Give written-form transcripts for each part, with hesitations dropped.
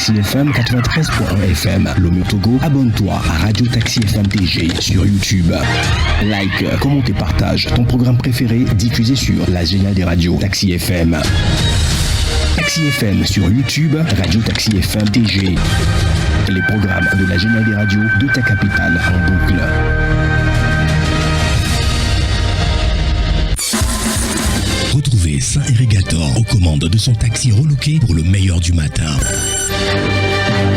Taxi FM 93.1 FM. Lomé Togo, abonne-toi à Radio Taxi FM TG sur YouTube. Like, commente et partage ton programme préféré diffusé sur la géniale des radios Taxi FM. Taxi FM sur YouTube, Radio Taxi FM TG. Les programmes de la géniale des radios de ta capitale en boucle. Retrouvez Saint-Irrigator aux commandes de son taxi relooké pour le meilleur du matin.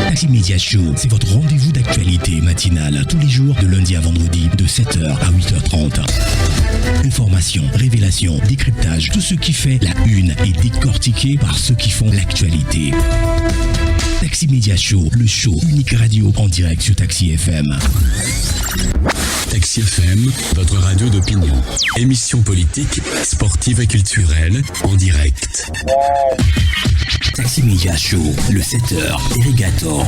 Taxi Media Show, c'est votre rendez-vous d'actualité matinale tous les jours de lundi à vendredi de 7h à 8h30. Information, révélation, décryptage, tout ce qui fait la une est décortiqué par ceux qui font l'actualité. Taxi Media Show, le show unique radio en direct sur Taxi FM. Taxi FM, votre radio d'opinion. Émission politique, sportive et culturelle en direct. Taxi Media Show, le 7h, Irrigator.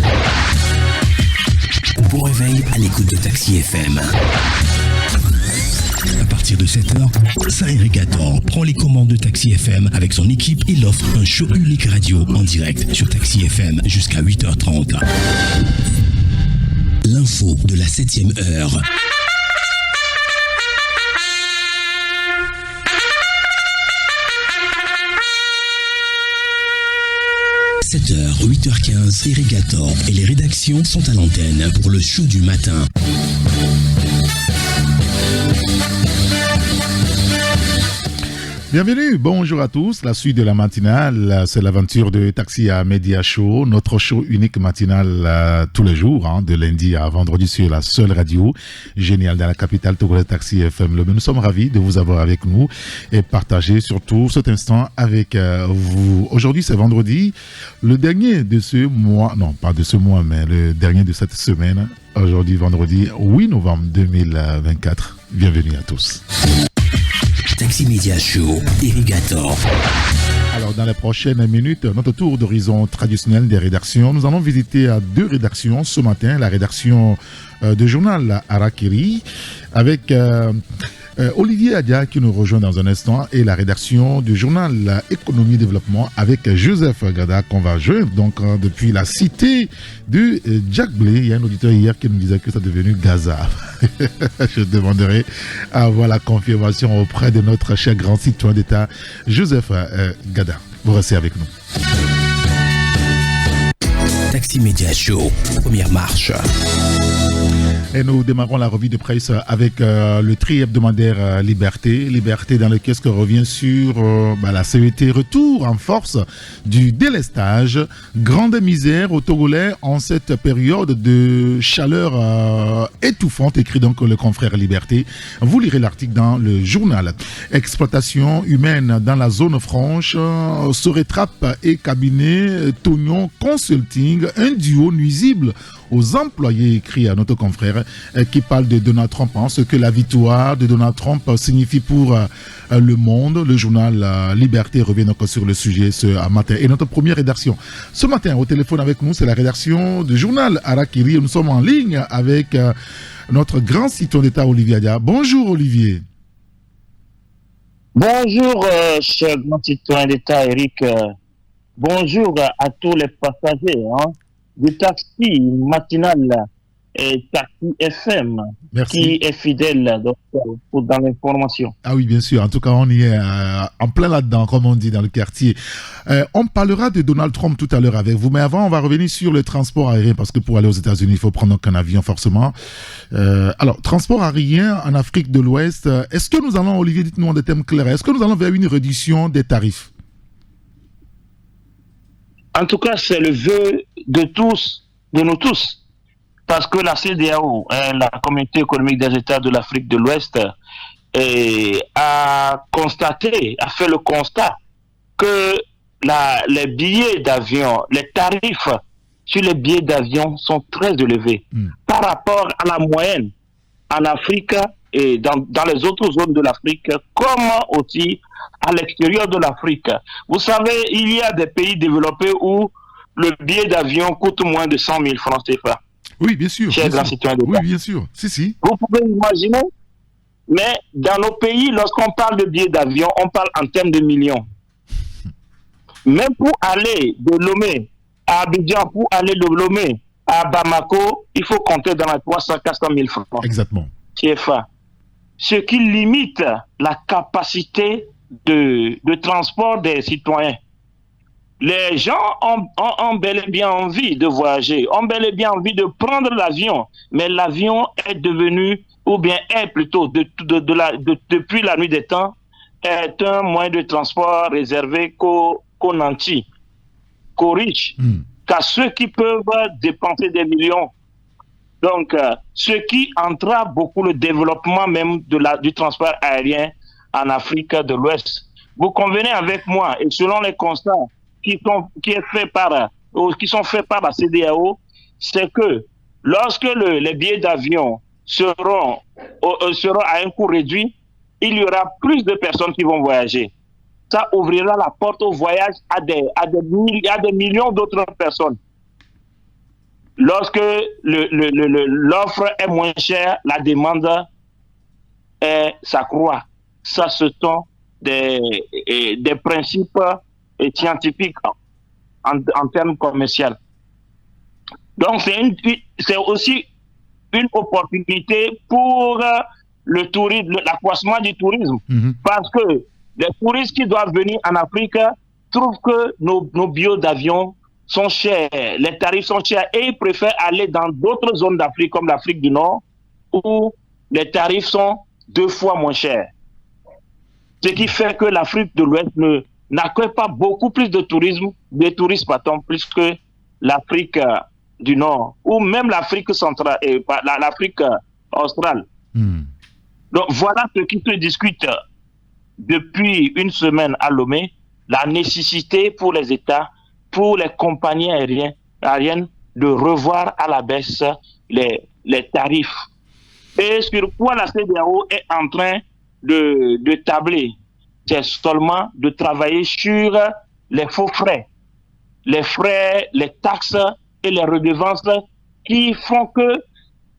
Bon réveil à l'écoute de Taxi FM. À partir de 7h, Saint-Irrigator prend les commandes de Taxi FM avec son équipe et l'offre un show unique radio en direct sur Taxi FM jusqu'à 8h30. L'info de la 7e heure. – 7h, 8h15, Irrigator et les rédactions sont à l'antenne pour le show du matin. Bienvenue, bonjour à tous. La suite de la matinale, c'est l'aventure de Taxi Media Show, notre show unique matinal tous les jours, de lundi à vendredi sur la seule radio géniale dans la capitale togolaise Taxi FM. Nous sommes ravis de vous avoir avec nous et partager surtout cet instant avec vous. Aujourd'hui, c'est vendredi, le dernier de ce mois, non pas de ce mois, mais le dernier de cette semaine. Aujourd'hui, vendredi 8 novembre 2024. Bienvenue à tous. Taxi Media Show, Irrigator. Alors, dans les prochaines minutes, notre tour d'horizon traditionnel des rédactions. Nous allons visiter à deux rédactions ce matin. La rédaction du journal Arakiri avec Olivier Adia qui nous rejoint dans un instant et la rédaction du journal Économie et Développement avec Joseph Gada qu'on va joindre donc depuis la cité de Jack Blay. Il y a un auditeur hier qui nous disait que ça est devenu Gaza. Je demanderai à avoir la confirmation auprès de notre cher grand citoyen d'État Joseph Gada. Vous restez avec nous. Taxi Media Show, première marche. Et nous démarrons la revue de presse avec le tri hebdomadaire Liberté. Liberté dans lequel on revient sur la CET, retour en force du délestage. Grande misère aux Togolais en cette période de chaleur étouffante, écrit donc le confrère Liberté. Vous lirez l'article dans le journal. Exploitation humaine dans la zone franche, Soretrap et cabinet Tognon Consulting, un duo nuisible aux employés, écrit à notre confrère qui parle de Donald Trump, ce que la victoire de Donald Trump signifie pour le monde. Le journal Liberté revient donc sur le sujet ce matin. Et notre première rédaction ce matin au téléphone avec nous, c'est la rédaction du journal Arakiri. Nous sommes en ligne avec notre grand citoyen d'État Olivier Adia. Bonjour Olivier. Bonjour cher grand citoyen d'État Eric. Bonjour à tous les passagers du taxi matinal et Taxi FM. Merci. Qui est fidèle dans l'information. Ah oui, bien sûr. En tout cas, on y est en plein là-dedans, comme on dit dans le quartier. On parlera de Donald Trump tout à l'heure avec vous, mais avant, on va revenir sur le transport aérien, parce que pour aller aux États-Unis, il faut prendre donc un avion forcément. Alors, transport aérien en Afrique de l'Ouest, est-ce que nous allons, Olivier, dites-nous en des thèmes clairs, est-ce que nous allons vers une réduction des tarifs? En tout cas, c'est le vœu de nous tous, parce que la CEDEAO, la Communauté économique des États de l'Afrique de l'Ouest, a fait le constat que les billets d'avion, les tarifs sur les billets d'avion sont très élevés par rapport à la moyenne en Afrique et dans les autres zones de l'Afrique, comme aussi à l'extérieur de l'Afrique. Vous savez, il y a des pays développés où le billet d'avion coûte moins de 100 000 francs CFA. Oui, bien sûr. Cher grand citoyen d'État. Oui, bien sûr. Si. Vous pouvez imaginer, mais dans nos pays, lorsqu'on parle de billets d'avion, on parle en termes de millions. Même pour aller de Lomé À Abidjan, pour aller de Lomé à Bamako, il faut compter dans les 300-400 000 francs. Exactement. CFA. Ce qui limite la capacité de transport des citoyens. Les gens ont bel et bien envie de voyager, ont bel et bien envie de prendre l'avion, mais l'avion est devenu, ou bien est plutôt, depuis la nuit des temps, est un moyen de transport réservé qu'aux nantis, qu'aux riches, qu'à ceux qui peuvent dépenser des millions. Donc, ce qui entrave beaucoup le développement même du transport aérien en Afrique de l'Ouest. Vous convenez avec moi, et selon les constats qui sont faits par la CEDEAO, c'est que lorsque les billets d'avion seront à un coût réduit, il y aura plus de personnes qui vont voyager. Ça ouvrira la porte au voyage à des millions d'autres personnes. Lorsque l'offre est moins chère, la demande s'accroît. Ça, ce sont des principes scientifiques en termes commerciaux. Donc, c'est aussi une opportunité pour le tourisme, l'accroissement du tourisme. Parce que les touristes qui doivent venir en Afrique trouvent que nos billets d'avion sont chers, les tarifs sont chers et ils préfèrent aller dans d'autres zones d'Afrique comme l'Afrique du Nord où les tarifs sont 2 fois moins chers. Ce qui fait que l'Afrique de l'Ouest n'accueille pas beaucoup plus de touristes plus que l'Afrique du Nord ou même l'Afrique centrale et l'Afrique australe. Donc voilà ce qui se discute depuis une semaine à Lomé, la nécessité pour les États, pour les compagnies aériennes de revoir à la baisse les tarifs. Et sur quoi la CEDEAO est en train de tabler, c'est seulement de travailler sur les faux frais, les taxes et les redevances qui font que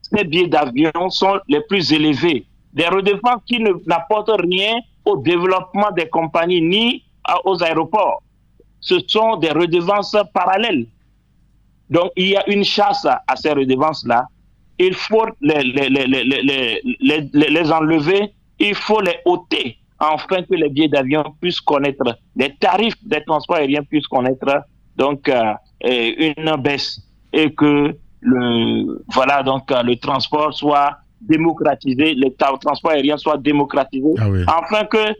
ces billets d'avion sont les plus élevés. Des redevances qui n'apportent rien au développement des compagnies ni aux aéroports. Ce sont des redevances parallèles. Donc, il y a une chasse à ces redevances-là. Il faut les enlever, il faut les ôter, afin que les billets d'avion puissent connaître, les tarifs des transports aériens puissent connaître donc une baisse et que le transport soit démocratisé, le transport aérien soit démocratisé, afin que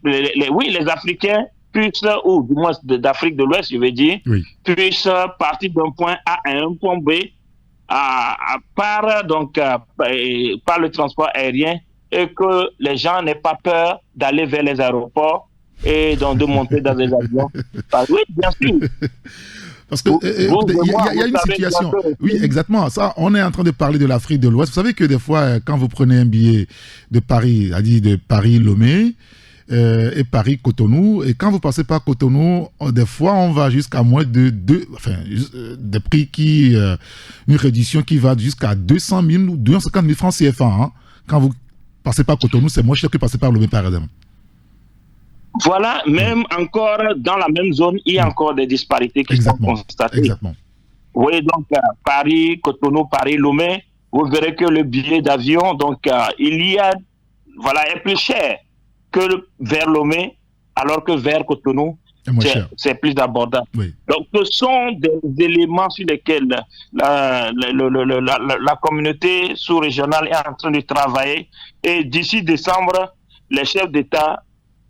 les Africains puissent, ou du moins d'Afrique de l'Ouest, je veux dire, puissent partir d'un point A à un point B par le transport aérien et que les gens n'aient pas peur d'aller vers les aéroports et donc de monter dans des avions. Oui, bien sûr. Parce qu'il y a une situation. Oui, exactement. Ça, on est en train de parler de l'Afrique de l'Ouest. Vous savez que des fois, quand vous prenez un billet de Paris, de Paris-Lomé, et Paris-Cotonou, et quand vous passez par Cotonou, des fois on va jusqu'à moins de des prix une réduction qui va jusqu'à 200 000 ou 250 000 francs CFA. Hein. Quand vous passez par Cotonou, c'est moins cher que passer par Lomé, par exemple. Voilà, même encore dans la même zone, il y a encore des disparités qui sont constatées. Exactement. Oui, donc Paris, Cotonou, Paris, Lomé, vous verrez que le billet d'avion, donc est plus cher que vers Lomé, alors que vers Cotonou, c'est plus abordable. Oui. Donc, ce sont des éléments sur lesquels la communauté sous-régionale est en train de travailler. Et d'ici décembre, les chefs d'État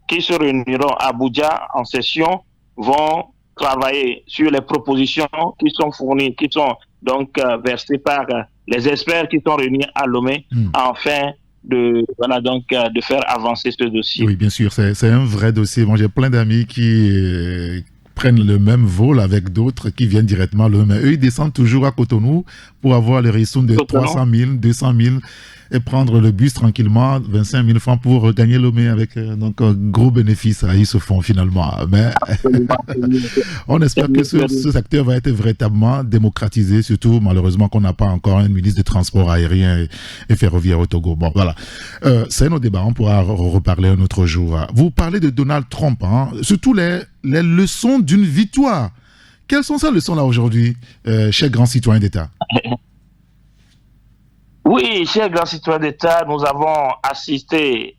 qui se réuniront à Abuja en session vont travailler sur les propositions qui sont fournies, qui sont donc versées par les experts qui sont réunis à Lomé, afin de faire avancer ce dossier. Oui, bien sûr, c'est un vrai dossier. Moi, j'ai plein d'amis qui prennent le même vol avec d'autres qui viennent directement à Lomé. Eux, ils descendent toujours à Cotonou pour avoir les ressources de 300 000, 200 000 et prendre le bus tranquillement, 25 000 francs pour regagner Lomé avec donc un gros bénéfice. Ils se font finalement. Mais on espère que ce secteur va être véritablement démocratisé, surtout malheureusement qu'on n'a pas encore un ministre des Transports aériens et ferroviaires au Togo. Bon, voilà. C'est nos débats, on pourra reparler un autre jour. Vous parlez de Donald Trump, hein, surtout les leçons d'une victoire Quelles sont ces leçons-là aujourd'hui, chers grands citoyens d'État? Oui, chers grands citoyens d'État, nous avons assisté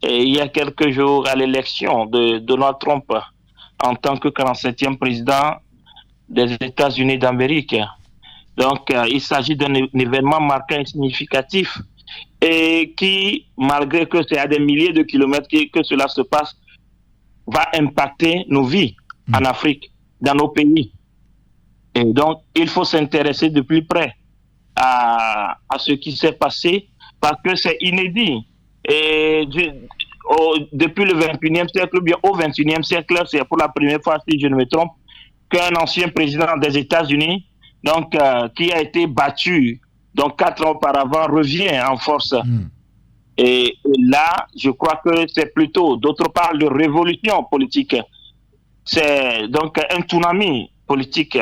il y a quelques jours à l'élection de Donald Trump en tant que 47e président des États-Unis d'Amérique. Donc, il s'agit d'un événement marquant et significatif et qui, malgré que c'est à des milliers de kilomètres que cela se passe, va impacter nos vies en Afrique, dans nos pays. Et donc, il faut s'intéresser de plus près à ce qui s'est passé parce que c'est inédit. Et depuis le 21e siècle, ou bien au 21e siècle, c'est pour la première fois, si je ne me trompe, qu'un ancien président des États-Unis, donc qui a été battu donc 4 ans auparavant, revient en force. Et là, je crois que c'est plutôt, d'autre part, de révolution politique. C'est donc un tsunami politique.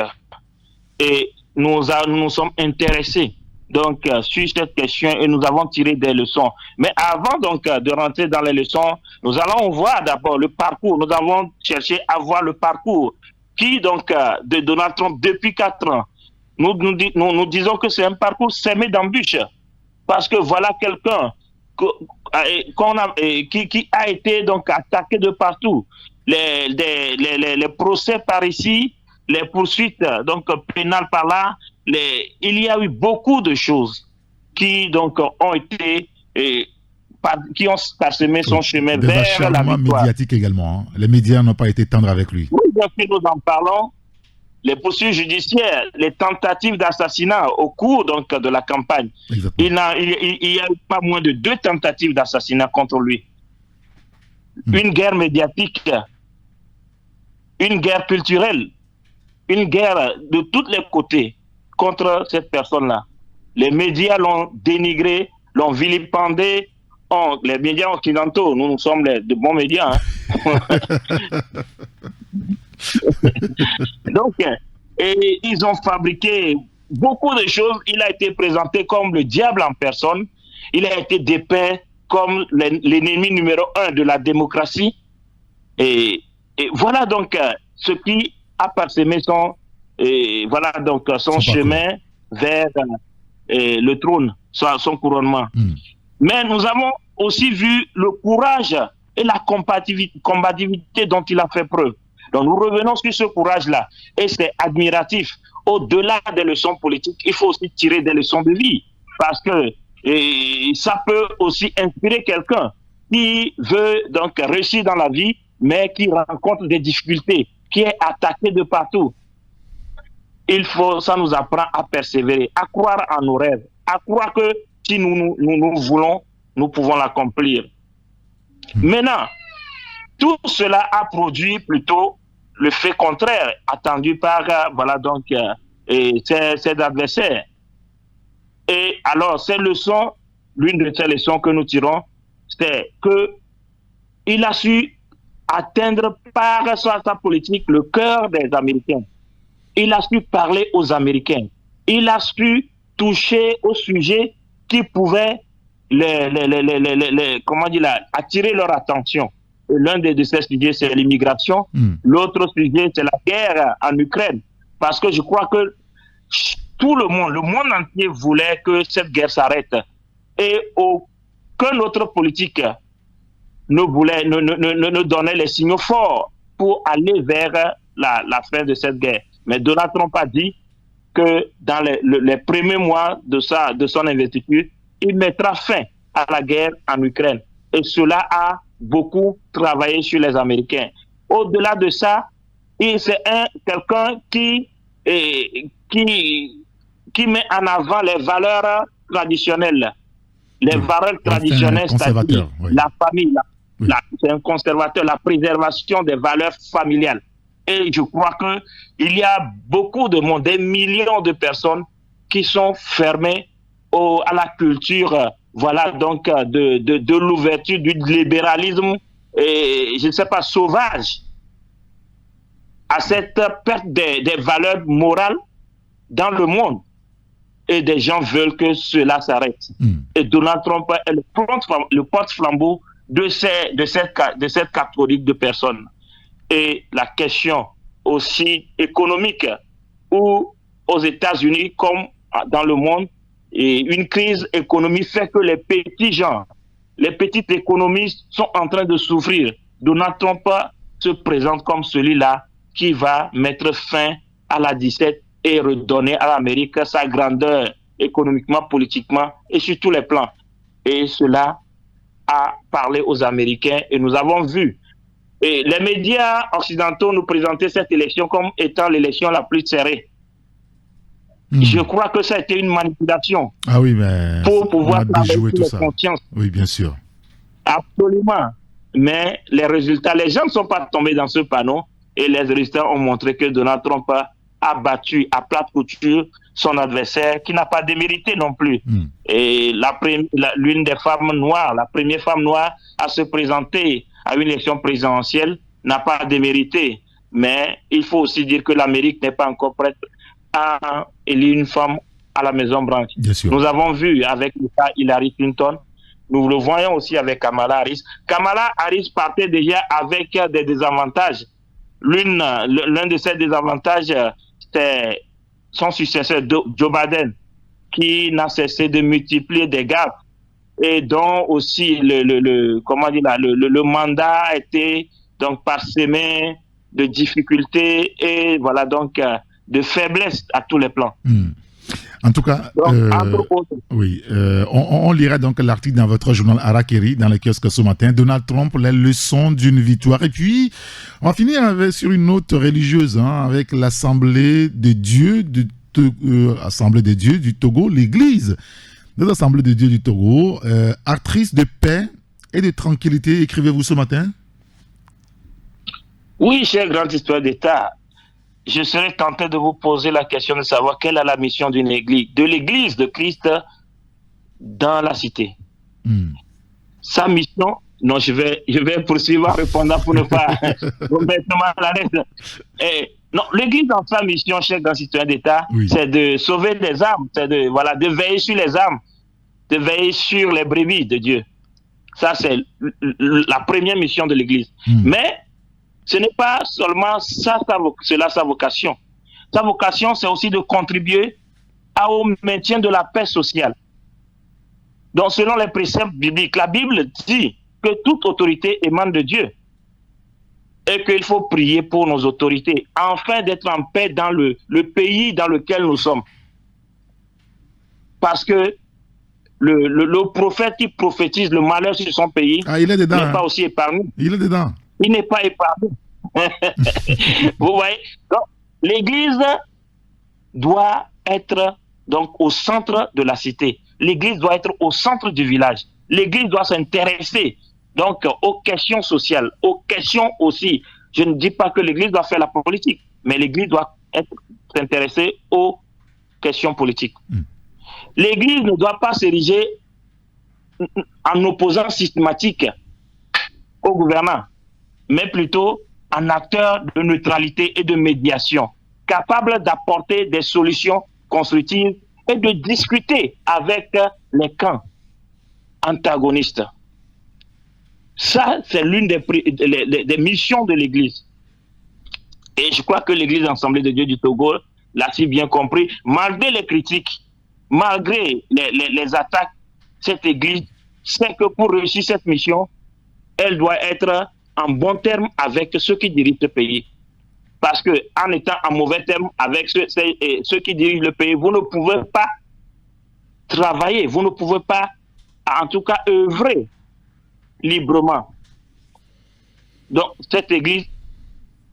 Et nous sommes intéressés donc sur cette question et nous avons tiré des leçons. Mais avant donc de rentrer dans les leçons, nous allons voir d'abord le parcours. Nous avons cherché à voir le parcours qui donc de Donald Trump depuis 4 ans. Nous disons que c'est un parcours semé d'embûches parce que voilà quelqu'un qui a été donc attaqué de partout. Les procès par ici, les poursuites donc pénales par là, il y a eu beaucoup de choses qui donc ont été qui ont parsemé son chemin vers la victoire. Médiatique également. Hein. Les médias n'ont pas été tendres avec lui. Oui, bien sûr, nous en parlons. Les poursuites judiciaires, les tentatives d'assassinat au cours donc de la campagne. Il y a eu pas moins de 2 tentatives d'assassinat contre lui. Une guerre médiatique, une guerre culturelle, une guerre de tous les côtés contre cette personne-là. Les médias l'ont dénigré, l'ont vilipendé. Les médias occidentaux, nous sommes de bons médias. Hein. Donc, et ils ont fabriqué beaucoup de choses. Il a été présenté comme le diable en personne. Il a été dépeint comme l'ennemi numéro 1 de la démocratie. Et voilà donc ce qui a parsemé son chemin vers le trône, son couronnement. Mais nous avons aussi vu le courage et la combativité dont il a fait preuve. Donc nous revenons sur ce courage-là. Et c'est admiratif. Au-delà des leçons politiques, il faut aussi tirer des leçons de vie. Parce que ça peut aussi inspirer quelqu'un qui veut donc réussir dans la vie, mais qui rencontre des difficultés, qui est attaqué de partout. Ça nous apprend à persévérer, à croire en nos rêves, à croire que si nous voulons, nous pouvons l'accomplir. Maintenant, tout cela a produit plutôt le fait contraire attendu par ses adversaires. Et alors, l'une de ces leçons que nous tirons, c'est qu'il a su atteindre par sa politique le cœur des Américains. Il a su parler aux Américains. Il a su toucher au sujet qui pouvait attirer leur attention. Et l'un de ces sujets, c'est l'immigration. L'autre sujet, c'est la guerre en Ukraine. Parce que je crois que tout le monde entier voulait que cette guerre s'arrête. Et aucun autre politique ne donnait les signaux forts pour aller vers la fin de cette guerre. Mais Donald Trump a dit que dans les premiers mois de son investiture, il mettra fin à la guerre en Ukraine. Et cela a beaucoup travaillé sur les Américains. Au-delà de ça, c'est quelqu'un qui met en avant les valeurs traditionnelles. Les valeurs traditionnelles, c'est-à-dire la famille. C'est un conservateur, la préservation des valeurs familiales. Et je crois qu'il y a beaucoup de monde, des millions de personnes qui sont fermées à la culture, de l'ouverture, du libéralisme, et je ne sais pas, sauvage, à cette perte des valeurs morales dans le monde. Et des gens veulent que cela s'arrête. Et Donald Trump est le porte-flambeau de cette catégorie de personnes. Et la question aussi économique, où aux États-Unis comme dans le monde, et une crise économique fait que les petits gens, les petites économies sont en train de souffrir. Donald Trump se présente comme celui-là qui va mettre fin à la 17 et redonner à l'Amérique sa grandeur économiquement, politiquement et sur tous les plans. Et cela a parlé aux Américains et nous avons vu. Et les médias occidentaux nous présentaient cette élection comme étant l'élection la plus serrée. Je crois que ça a été une manipulation. Ah oui, mais pour pouvoir déjouer tout ça. Consciences. Oui, bien sûr. Absolument. Mais les résultats, les gens ne sont pas tombés dans ce panneau et les résultats ont montré que Donald Trump a battu à plate couture son adversaire qui n'a pas démérité non plus. Et l'une des femmes noires, la première femme noire à se présenter à une élection présidentielle n'a pas démérité. Mais il faut aussi dire que l'Amérique n'est pas encore prête à élire une femme à la Maison-Blanche. Nous avons vu avec Hillary Clinton, nous le voyons aussi avec Kamala Harris. Kamala Harris partait déjà avec des désavantages. L'un de ces désavantages, c'était son successeur Joe Biden, qui n'a cessé de multiplier des gaffes et dont aussi le mandat a été donc parsemé de difficultés et voilà donc de faiblesse à tous les plans. En tout cas, oui, on lira donc l'article dans votre journal Harakiri, dans le kiosque ce matin. Donald Trump, les leçons d'une victoire. Et puis, on va finir sur une note religieuse, avec l'Assemblée de Dieu du Togo, l'Église des Assemblées de Dieu du Togo, actrice de paix et de tranquillité. Écrivez-vous ce matin? Oui, cher grand histoire d'État. Je serais tenté de vous poser la question de savoir quelle est la mission d'une église, de l'église de Christ dans la cité. Sa mission, non, je vais poursuivre en répondant pour ne pas vous mettre mal à l'aise. Non, l'église dans sa mission, cher grand citoyen d'État, c'est de sauver les âmes, c'est de veiller sur les âmes, de veiller sur les brebis de Dieu. Ça, c'est la première mission de l'église. Mais ce n'est pas seulement ça, sa vocation. Sa vocation, c'est aussi de contribuer au maintien de la paix sociale. Donc, selon les préceptes bibliques, la Bible dit que toute autorité émane de Dieu et qu'il faut prier pour nos autorités afin d'être en paix dans le pays dans lequel nous sommes. Parce que le prophète qui prophétise le malheur sur son pays n'est pas aussi épargné. Il est dedans. Il n'est pas épargné. Vous voyez? Donc, l'Église doit être donc au centre de la cité. L'Église doit être au centre du village. L'Église doit s'intéresser donc aux questions sociales, aux questions aussi. Je ne dis pas que l'Église doit faire la politique, mais l'Église doit s'intéresser aux questions politiques. L'Église ne doit pas s'ériger en opposant systématique au gouvernement, mais plutôt un acteur de neutralité et de médiation, capable d'apporter des solutions constructives et de discuter avec les camps antagonistes. Ça, c'est l'une des missions de l'Église. Et je crois que l'Église Assemblée de Dieu du Togo l'a si bien compris. Malgré les critiques, malgré les attaques, cette Église sait que pour réussir cette mission, elle doit être en bon terme avec ceux qui dirigent le pays. Parce qu'en étant en mauvais terme avec ceux qui dirigent le pays, vous ne pouvez pas travailler, vous ne pouvez pas, en tout cas, œuvrer librement. Donc, cette Église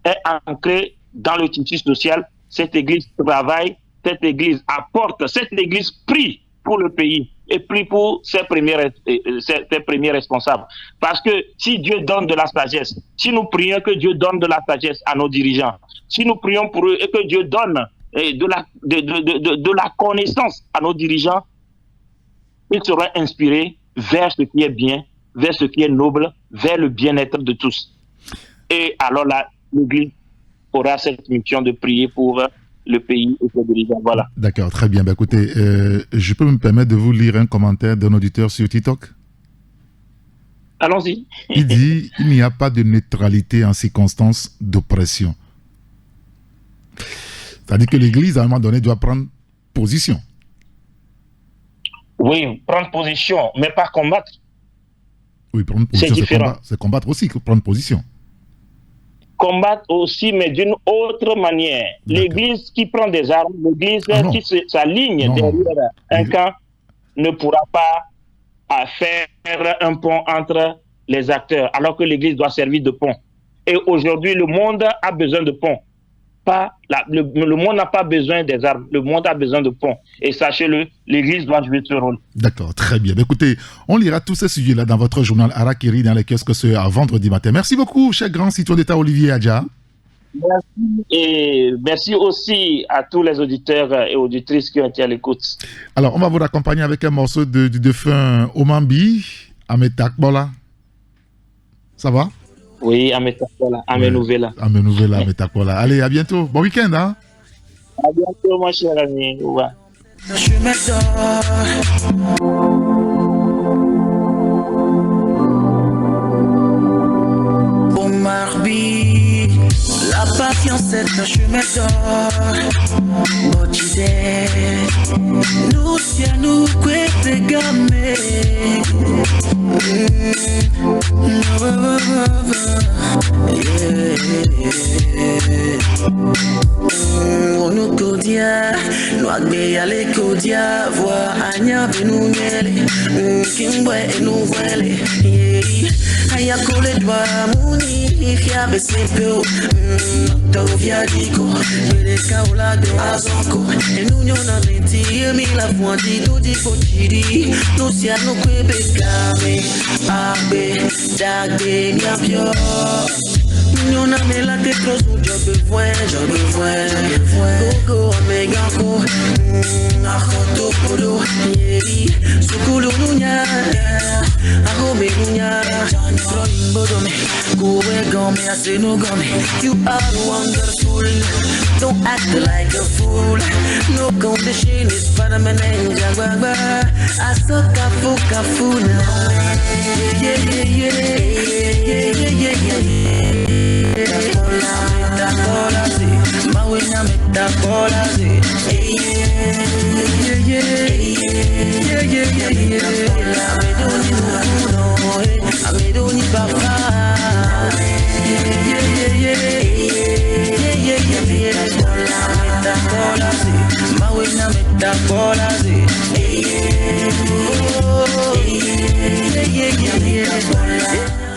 est ancrée dans le tissu social, cette Église travaille, cette Église apporte, cette Église prie pour le pays et prie pour ses premiers responsables. Parce que si Dieu donne de la sagesse, si nous prions que Dieu donne de la sagesse à nos dirigeants, si nous prions pour eux et que Dieu donne de la connaissance à nos dirigeants, ils seront inspirés vers ce qui est bien, vers ce qui est noble, vers le bien-être de tous. Et alors là, l'Église aura cette mission de prier pour le pays et ses dirigeants. Voilà. D'accord, très bien. Écoutez, je peux me permettre de vous lire un commentaire d'un auditeur sur TikTok? Allons-y. Il dit, il n'y a pas de neutralité en circonstance d'oppression. C'est-à-dire que l'Église, à un moment donné, doit prendre position. Oui, prendre position, mais pas combattre. Oui, prendre position, c'est différent. C'est combattre aussi que prendre position. Combattre aussi, mais d'une autre manière. D'accord. L'Église qui prend des armes, l'Église qui s'aligne Non. derrière un camp ne pourra pas faire un pont entre les acteurs, alors que l'Église doit servir de pont. Et aujourd'hui, le monde a besoin de ponts. Le monde n'a pas besoin des armes, le monde a besoin de ponts. Et sachez-le, l'Église doit jouer ce rôle. D'accord, très bien. Écoutez, on lira tous ces sujets-là dans votre journal Harakiri dans les kiosques ce vendredi matin. Merci beaucoup, cher grand citoyen d'État Olivier Adja. Merci, et merci aussi à tous les auditeurs et auditrices qui ont été à l'écoute. Alors, on va vous accompagner avec un morceau du défunt Omambi, Ametak Bola. Ça va? Oui, Ametakola, Amenouvela. Amenouvela, Ametakola. Allez, à bientôt. Bon week-end, hein? À bientôt, mon cher ami. Ouais. Marbi, la patience est un chemin d'or. Botidé, nous si à nous qu'est gamé. On nous codia, nous agbe ale codia, voix anya benou miele, kimwe et nous voile. Aya kole dwa muni, fia besepeo, tovia diko, beleka ula de azonko, et nous nyona menti, mi la voindi, nous di potiri, nous si a nous kwebekame, abe, dagbe, miapio. Nous n'avons la tête trop sous, je besoin. Gogo, Meganko, Achoto, Podo, Yeri, Sukulu, Nunya, Ahome, Nunya, Bodome, Goe, Gome, Aseno, Gome. You are wonderful, don't act like a fool. No condition is permanent, Jagwagwa, Asoka, Fuka,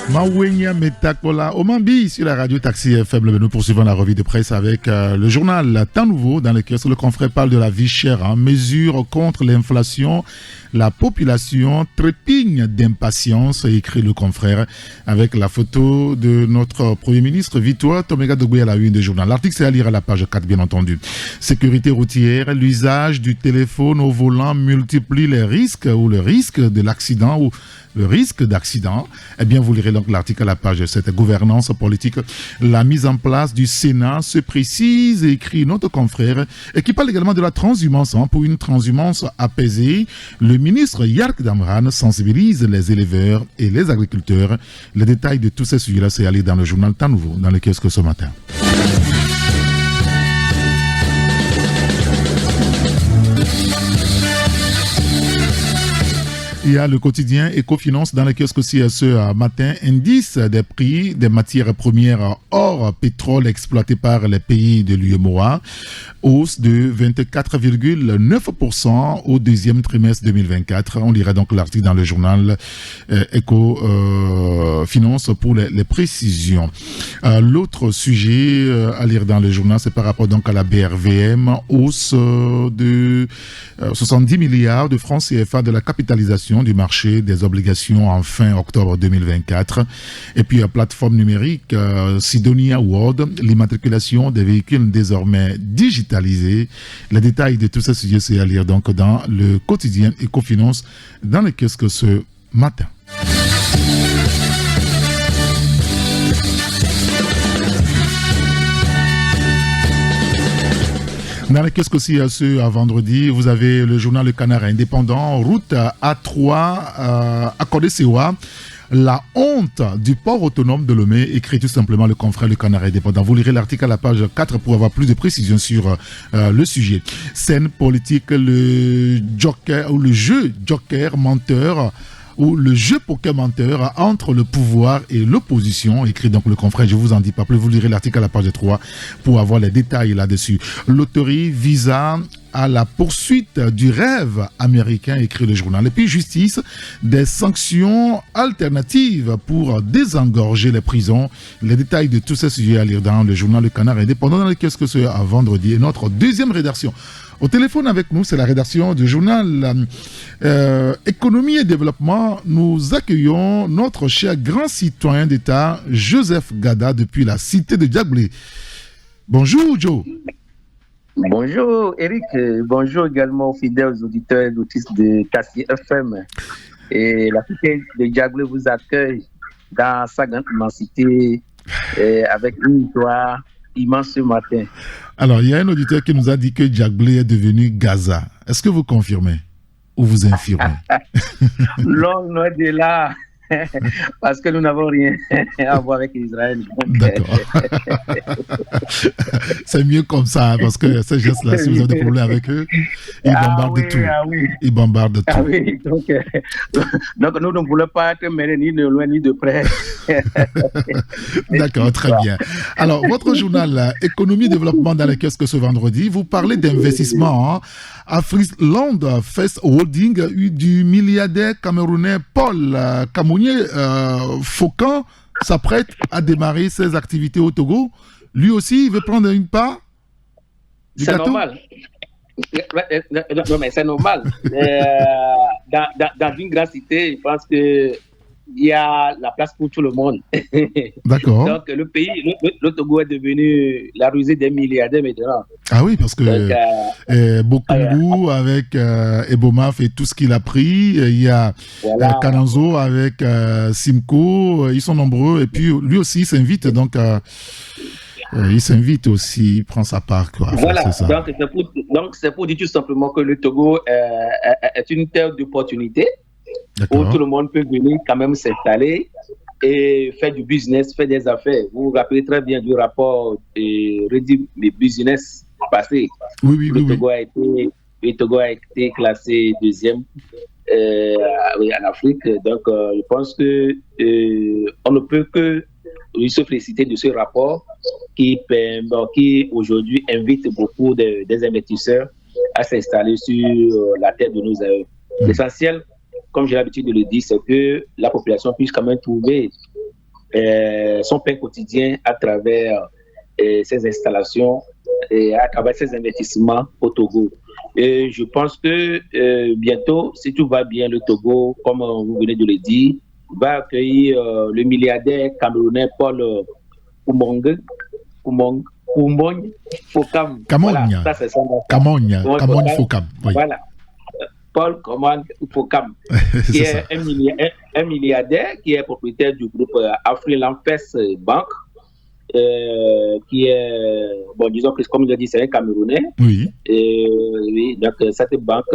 Mawenya Metakola Omambi sur la radio Taxi FM. Nous poursuivons la revue de presse avec le journal Temps Nouveau dans lequel le confrère parle de la vie chère. En mesure contre l'inflation, la population trépigne d'impatience, écrit le confrère avec la photo de notre Premier ministre Victoire Tomega Dogbe à la une du journal. L'article c'est à lire à la page 4 bien entendu. Sécurité routière, l'usage du téléphone au volant multiplie les risques ou le risque de l'accident ou le risque d'accident. Eh bien, vous lirez donc l'article à la page 7. Gouvernance politique. La mise en place du Sénat se précise, écrit notre confrère, et qui parle également de la transhumance. Pour une transhumance apaisée, le ministre Yark Damran sensibilise les éleveurs et les agriculteurs. Les détails de tous ces sujets-là, c'est aller dans le journal Temps Nouveau, dans le kiosque ce matin. Il y a le quotidien Ecofinance dans le kiosque aussi ce matin. Indice des prix des matières premières hors pétrole exploitées par les pays de l'UEMOA. Hausse de 24,9% au deuxième trimestre 2024. On lira donc l'article dans le journal Ecofinance pour les précisions. L'autre sujet à lire dans le journal, c'est par rapport donc à la BRVM. Hausse de 70 milliards de francs CFA de la capitalisation du marché des obligations en fin octobre 2024. Et puis, plateforme numérique Sidonia World, l'immatriculation des véhicules désormais digitalisés. Les détails de tous ces sujets, c'est à lire donc dans le quotidien Ecofinance dans le kiosque ce matin. Dans le kiosque aussi, ce vendredi, vous avez le journal Le Canard Indépendant, route A3 à Kodé-Sewa. La honte du port autonome de Lomé, écrit tout simplement le confrère Le Canard Indépendant. Vous lirez l'article à la page 4 pour avoir plus de précisions sur le sujet. Scène politique, le joker ou le jeu joker menteur ou le jeu poker menteur entre le pouvoir et l'opposition, écrit donc le confrère, je vous en dis pas plus, vous lirez l'article à la page 3 pour avoir les détails là-dessus. Loterie, visa à la poursuite du rêve américain, écrit le journal. Et puis justice, des sanctions alternatives pour désengorger les prisons. Les détails de tous ces sujets à lire dans le journal Le Canard Indépendant dans lequel ce ce à vendredi. Et notre deuxième rédaction. Au téléphone avec nous, c'est la rédaction du journal Économie et Développement. Nous accueillons notre cher grand citoyen d'État, Joseph Gada, depuis la cité de Djagbé. Bonjour, Joe. Bonjour, Eric. Bonjour également aux fidèles auditeurs et auditrices de Taxi FM. Et la cité de Djagbé vous accueille dans sa grande immensité avec une joie immense ce matin. Alors, il y a un auditeur qui nous a dit que Djagbé est devenu Gaza. Est-ce que vous confirmez ou vous infirmez? Loin de là, parce que nous n'avons rien à voir avec Israël. D'accord. C'est mieux comme ça, parce que ces gestes-là, si vous avez des problèmes avec eux, ils bombardent tout. Oui. Ils bombardent tout. Oui. Donc, nous ne voulons pas être mêlés ni de loin ni de près. D'accord, très bien. Alors, votre journal Économie et Développement dans les kiosques ce vendredi, vous parlez d'investissement. Afriland First Holding du milliardaire camerounais Paul Faucan s'apprête à démarrer ses activités au Togo. Lui aussi, il veut prendre une part du C'est gâteau. normal. Non, mais c'est normal. Dans une grande cité, je pense que il y a la place pour tout le monde. D'accord. Donc, le pays, le Togo est devenu la rusée des milliardaires maintenant. Ah oui, parce que Bokungu avec Ebomaf et tout ce qu'il a pris, il y a Kananzo avec Simco, ils sont nombreux, et puis lui aussi il s'invite, donc il s'invite aussi, il prend sa part. Quoi. Voilà, c'est ça. Donc c'est pour dire tout simplement que le Togo est une terre d'opportunité. Où tout le monde peut venir quand même s'installer et faire du business, faire des affaires. Vous vous rappelez très bien du rapport Ready Business passé. Oui. Le Togo a été classé deuxième en Afrique. Donc, je pense que on ne peut que se féliciter de ce rapport qui aujourd'hui invite beaucoup des investisseurs à s'installer sur la terre de nos aïeux. L'essentiel, comme j'ai l'habitude de le dire, c'est que la population puisse quand même trouver son pain quotidien à travers ces installations et à travers ces investissements au Togo. Et je pense que bientôt, si tout va bien, le Togo, comme vous venez de le dire, va accueillir le milliardaire camerounais Paul Faucan. Kamogna. Ça, c'est son nom. Kamogna Faucan. Oui. Voilà. Paul Faucan, qui est un milliardaire, qui est propriétaire du groupe Afriland First Bank, qui est, disons que comme je l'ai dit, c'est un Camerounais. Oui. Oui, donc cette banque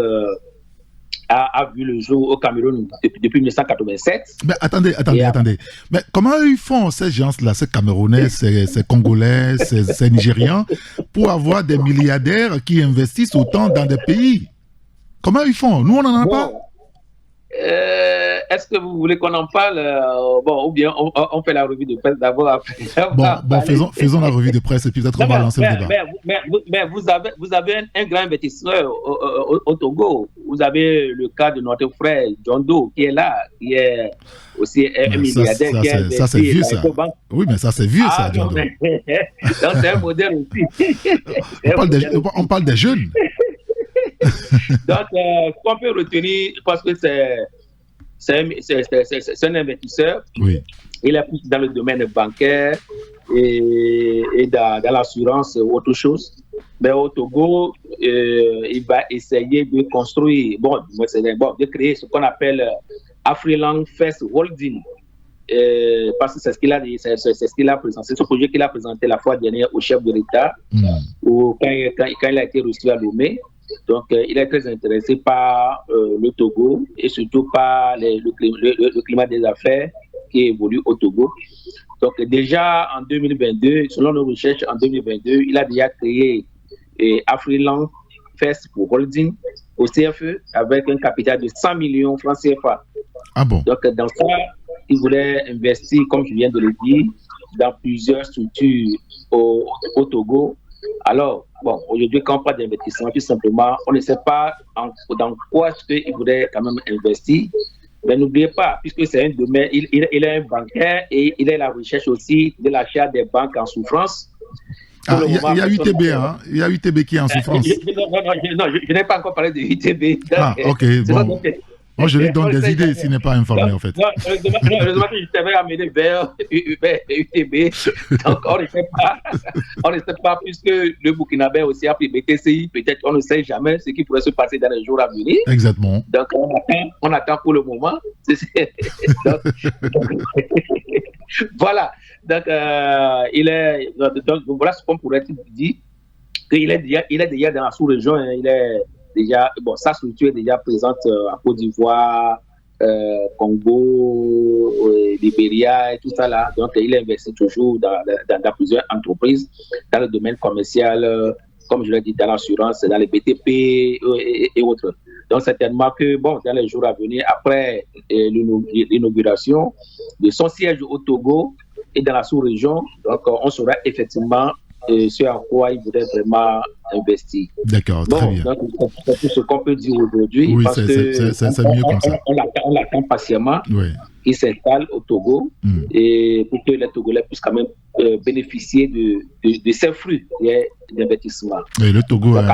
a vu le jour au Cameroun depuis 1987. Mais attendez. Mais comment ils font, ces gens-là, ces Camerounais, ces Congolais, ces Nigérians, pour avoir des milliardaires qui investissent autant dans des pays? Comment ils font? Nous, on n'en a pas. Est-ce que vous voulez qu'on en parle ou bien on fait la revue de presse d'abord après. Faisons la revue de presse et puis peut-être on va lancer le débat. Mais vous avez un grand investisseur au Togo. Vous avez le cas de notre frère John Doe qui est là, qui est aussi un milliardaire. Ça c'est vieux ça. Oui, mais ça c'est vieux ça, John Doe. Donc c'est un modèle aussi. On parle des jeunes. Donc, ce qu'on peut retenir, parce que c'est un investisseur, oui. Il est plus dans le domaine bancaire et dans l'assurance ou autre chose. Mais au Togo, il va essayer de construire, de créer ce qu'on appelle Afriland First Holding. Parce que c'est ce qu'il a présenté, ce projet qu'il a présenté la fois dernière au chef de l'État, quand il a été reçu à Lomé. Donc, il est très intéressé par le Togo et surtout par le climat des affaires qui évolue au Togo. Donc déjà en 2022, selon nos recherches, en 2022, il a déjà créé Afriland First pour Holding au CFE avec un capital de 100 millions francs CFA. Ah bon? Donc dans ça, il voulait investir, comme je viens de le dire, dans plusieurs structures au Togo. Alors, bon, aujourd'hui, quand on parle d'investissement, tout simplement, on ne sait pas dans quoi est-ce qu'il voudrait quand même investir. Mais n'oubliez pas, puisque c'est un domaine, il est un bancaire et il est à la recherche aussi de l'achat des banques en souffrance. Ah, il y a UTB, hein? Il y a UTB qui est en souffrance. Je n'ai pas encore parlé de UTB. Ah, ok, bon. Moi, je lui donne des idées s'il n'est pas informé, en fait. Non, heureusement que je t'avais amené vers UTB. Donc, on ne sait pas, puisque le Burkinabé aussi a pris BTCI. Peut-être on ne sait jamais ce qui pourrait se passer dans les jours à venir. Exactement. Donc, on attend pour le moment. Voilà. Donc, voilà ce qu'on pourrait dire. Il est déjà dans la sous-région. Hein, il est déjà, bon, sa structure est déjà présente en Côte d'Ivoire, Congo, Libéria et tout ça là. Donc, il investit toujours dans plusieurs entreprises, dans le domaine commercial, comme je l'ai dit, dans l'assurance, dans les BTP et autres. Donc, certainement que, bon, dans les jours à venir, après l'inauguration de son siège au Togo et dans la sous-région, donc, on saura effectivement ce à quoi il voudrait vraiment investir. D'accord, très bien. Donc, c'est tout ce qu'on peut dire aujourd'hui. Oui, parce c'est mieux comme ça. On l'attend patiemment. Oui. Il s'installe au Togo et pour que les Togolais puissent quand même bénéficier de ces fruits d'investissement. Et le Togo donc,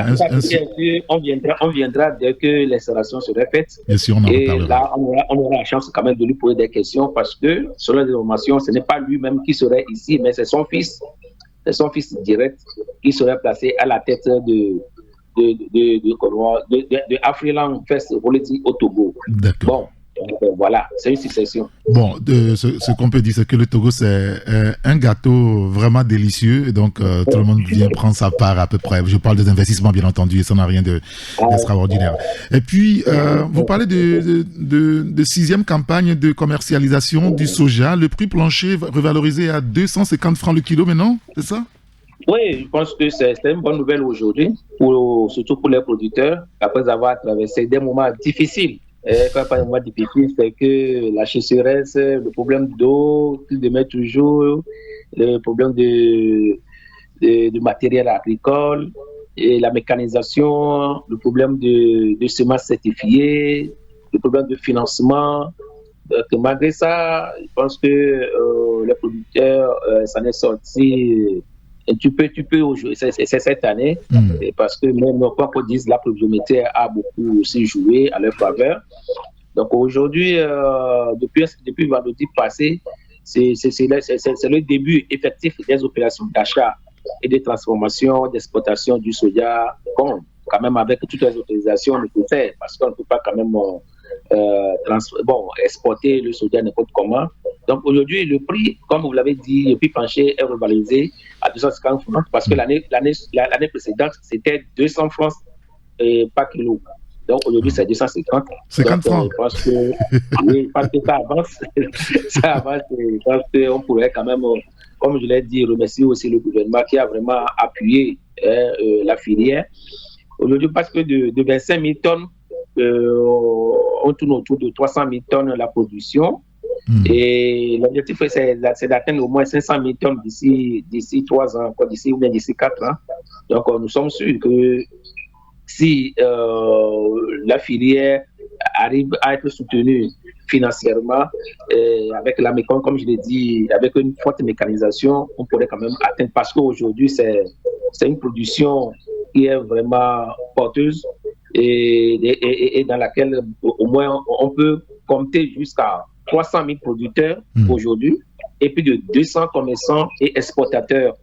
on viendra dès que l'installation sera faite. Bien sûr, on en et reparlera. Là, on aura la chance quand même de lui poser des questions parce que, selon les informations, ce n'est pas lui-même qui serait ici, mais c'est son fils. C'est son fils direct qui serait placé à la tête de Afriland First Holding au Togo. D'accord. Bon, voilà, c'est une succession. Bon, ce qu'on peut dire, c'est que le Togo, c'est un gâteau vraiment délicieux. Et donc, tout le monde vient prendre sa part à peu près. Je parle des investissements, bien entendu, et ça n'a rien d'extraordinaire. Et puis, vous parlez de 6e campagne de commercialisation du soja. Le prix plancher revalorisé à 250 francs le kilo maintenant, c'est ça? Oui, je pense que c'est une bonne nouvelle aujourd'hui, surtout pour les producteurs, après avoir traversé des moments difficiles. Quand pas un mois difficile, c'est que la sécheresse, le problème d'eau, qui demeure toujours, le problème de matériel agricole, et la mécanisation, le problème de semences certifiées, le problème de financement. Donc, malgré ça, je pense que les producteurs s'en est sorti. Et tu peux aujourd'hui, c'est cette année, parce que même quoi qu'on dise, la pluviométrie a beaucoup aussi joué à leur faveur. Donc aujourd'hui, depuis vendredi passé, c'est le début effectif des opérations d'achat et de transformation, d'exportation du soja, quand même avec toutes les autorisations nécessaires, parce qu'on ne peut pas quand même exporter le soja n'importe comment. Donc aujourd'hui, le prix, comme vous l'avez dit, le prix plancher est revalorisé à 250 francs parce que l'année précédente, c'était 200 francs par kilo. Donc aujourd'hui, c'est 250. 50 francs. Je pense que, oui, parce que ça avance. Ça avance. Je pense qu'on pourrait quand même, comme je l'ai dit, remercier aussi le gouvernement qui a vraiment appuyé la filière. Aujourd'hui, parce que de 25 000 tonnes, on tourne autour de 300 000 tonnes la production. Et l'objectif, c'est d'atteindre au moins 500 000 tonnes d'ici 3 ans, d'ici 4 ans. Donc, nous sommes sûrs que si la filière arrive à être soutenue financièrement, avec comme je l'ai dit, avec une forte mécanisation, on pourrait quand même atteindre, parce qu'aujourd'hui, c'est une production qui est vraiment porteuse et dans laquelle au moins on peut compter jusqu'à 300 000 producteurs aujourd'hui et plus de 200 commerçants et exportateurs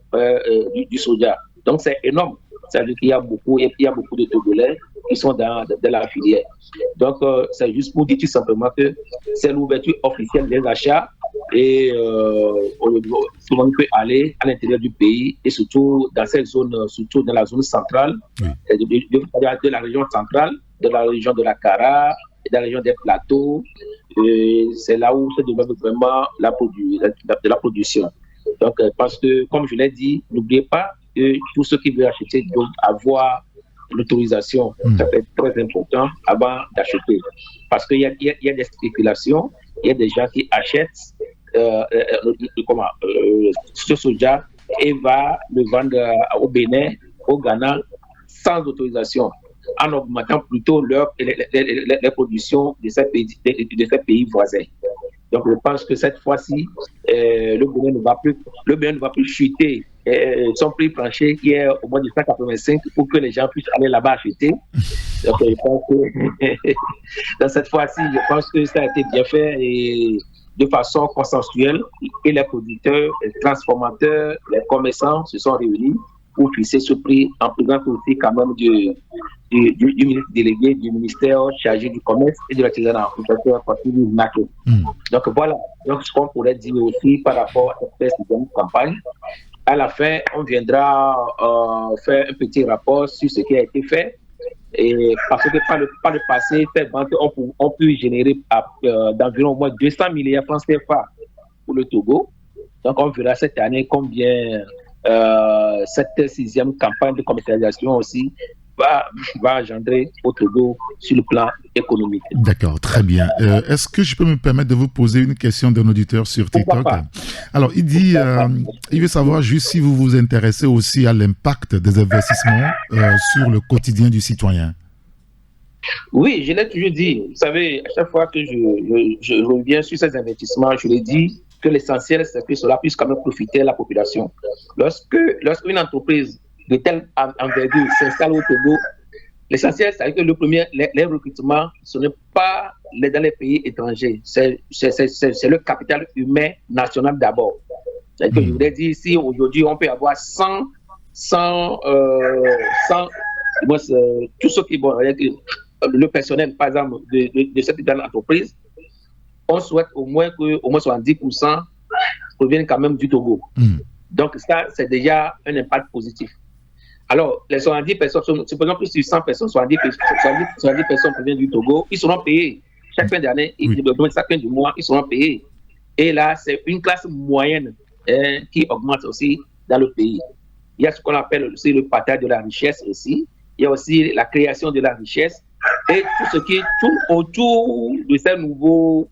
du soja. Donc c'est énorme. C'est-à-dire qu'il y a beaucoup de Togolais qui sont dans la filière. Donc c'est juste pour dire tout simplement que c'est l'ouverture officielle des achats et tout le monde peut aller à l'intérieur du pays et surtout dans cette zone, surtout dans la zone centrale, de la région centrale, de la région de la Kara, dans la région des plateaux. C'est là où se développe vraiment la production. Donc, parce que, comme je l'ai dit, n'oubliez pas que tous ceux qui veulent acheter doivent avoir l'autorisation. Ça c'est très important avant d'acheter. Parce qu'il y a des spéculations, il y a des gens qui achètent ce soja et va le vendre au Bénin, au Ghana, sans autorisation, en augmentant plutôt les productions de ces pays voisins. Donc, je pense que cette fois-ci, le Bénin ne va plus chuter son prix plancher qui est au moins de 185 pour que les gens puissent aller là-bas acheter. Donc, je pense que dans cette fois-ci, je pense que ça a été bien fait et de façon consensuelle, et les producteurs, les transformateurs, les commerçants se sont réunis pour fixer ce prix en prenant aussi quand même du ministre délégué du ministère chargé du commerce et de l'artisanat, le professeur Fatou Naké. Donc voilà, donc ce qu'on pourrait dire aussi par rapport à cette campagne. À la fin, on viendra faire un petit rapport sur ce qui a été fait. Et parce que par le passé, cette vente ont pu générer d'environ au moins 200 milliards francs CFA pour le Togo. Donc on verra cette année combien cette sixième campagne de commercialisation aussi va engendrer au Togo sur le plan économique. D'accord, très bien. Est-ce que je peux me permettre de vous poser une question d'un auditeur sur TikTok? Alors, il dit, il veut savoir juste si vous vous intéressez aussi à l'impact des investissements sur le quotidien du citoyen. Oui, je l'ai toujours dit. Vous savez, à chaque fois que je reviens sur ces investissements, je l'ai dit que l'essentiel, c'est que cela puisse quand même profiter à la population. Lorsqu'une entreprise de telle envergure s'installe au Togo, l'essentiel, c'est que le premier, les recrutements, ce n'est pas dans les pays étrangers, c'est le capital humain national d'abord. C'est que je voudrais dire ici, aujourd'hui, on peut avoir 100 tout ce qui est bon, le personnel, par exemple, de cette grande entreprise, on souhaite au moins que au moins 70% proviennent quand même du Togo. Donc ça, c'est déjà un impact positif. Alors, les 70 personnes, supposons plus sur 100 personnes, 70 personnes proviennent du Togo, ils seront payés. Chaque fin d'année, chaque fin du mois, ils seront payés. Et là, c'est une classe moyenne qui augmente aussi dans le pays. Il y a ce qu'on appelle aussi le partage de la richesse aussi. Il y a aussi la création de la richesse et tout ce qui tourne autour de ces nouveaux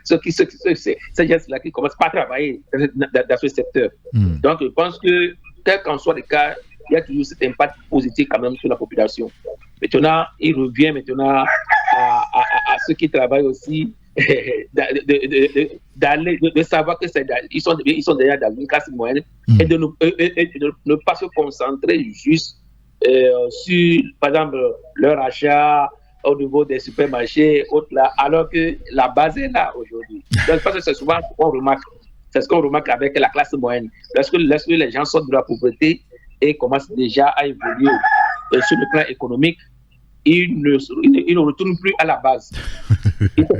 ces gestes-là qui commencent pas à travailler dans ce secteur. Donc, je pense que, quel qu'en soit le cas, il y a toujours cet impact positif quand même sur la population. Maintenant, il revient maintenant à ceux qui travaillent aussi de savoir que ils sont déjà dans une classe moyenne et de ne pas se concentrer juste sur, par exemple, leur achat au niveau des supermarchés, autres là, alors que la base est là aujourd'hui. Donc, parce que c'est souvent ce qu'on remarque. C'est ce qu'on remarque avec la classe moyenne. Lorsque les gens sortent de la pauvreté et commencent déjà à évoluer sur le plan économique, ils ne retournent plus à la base. Ils se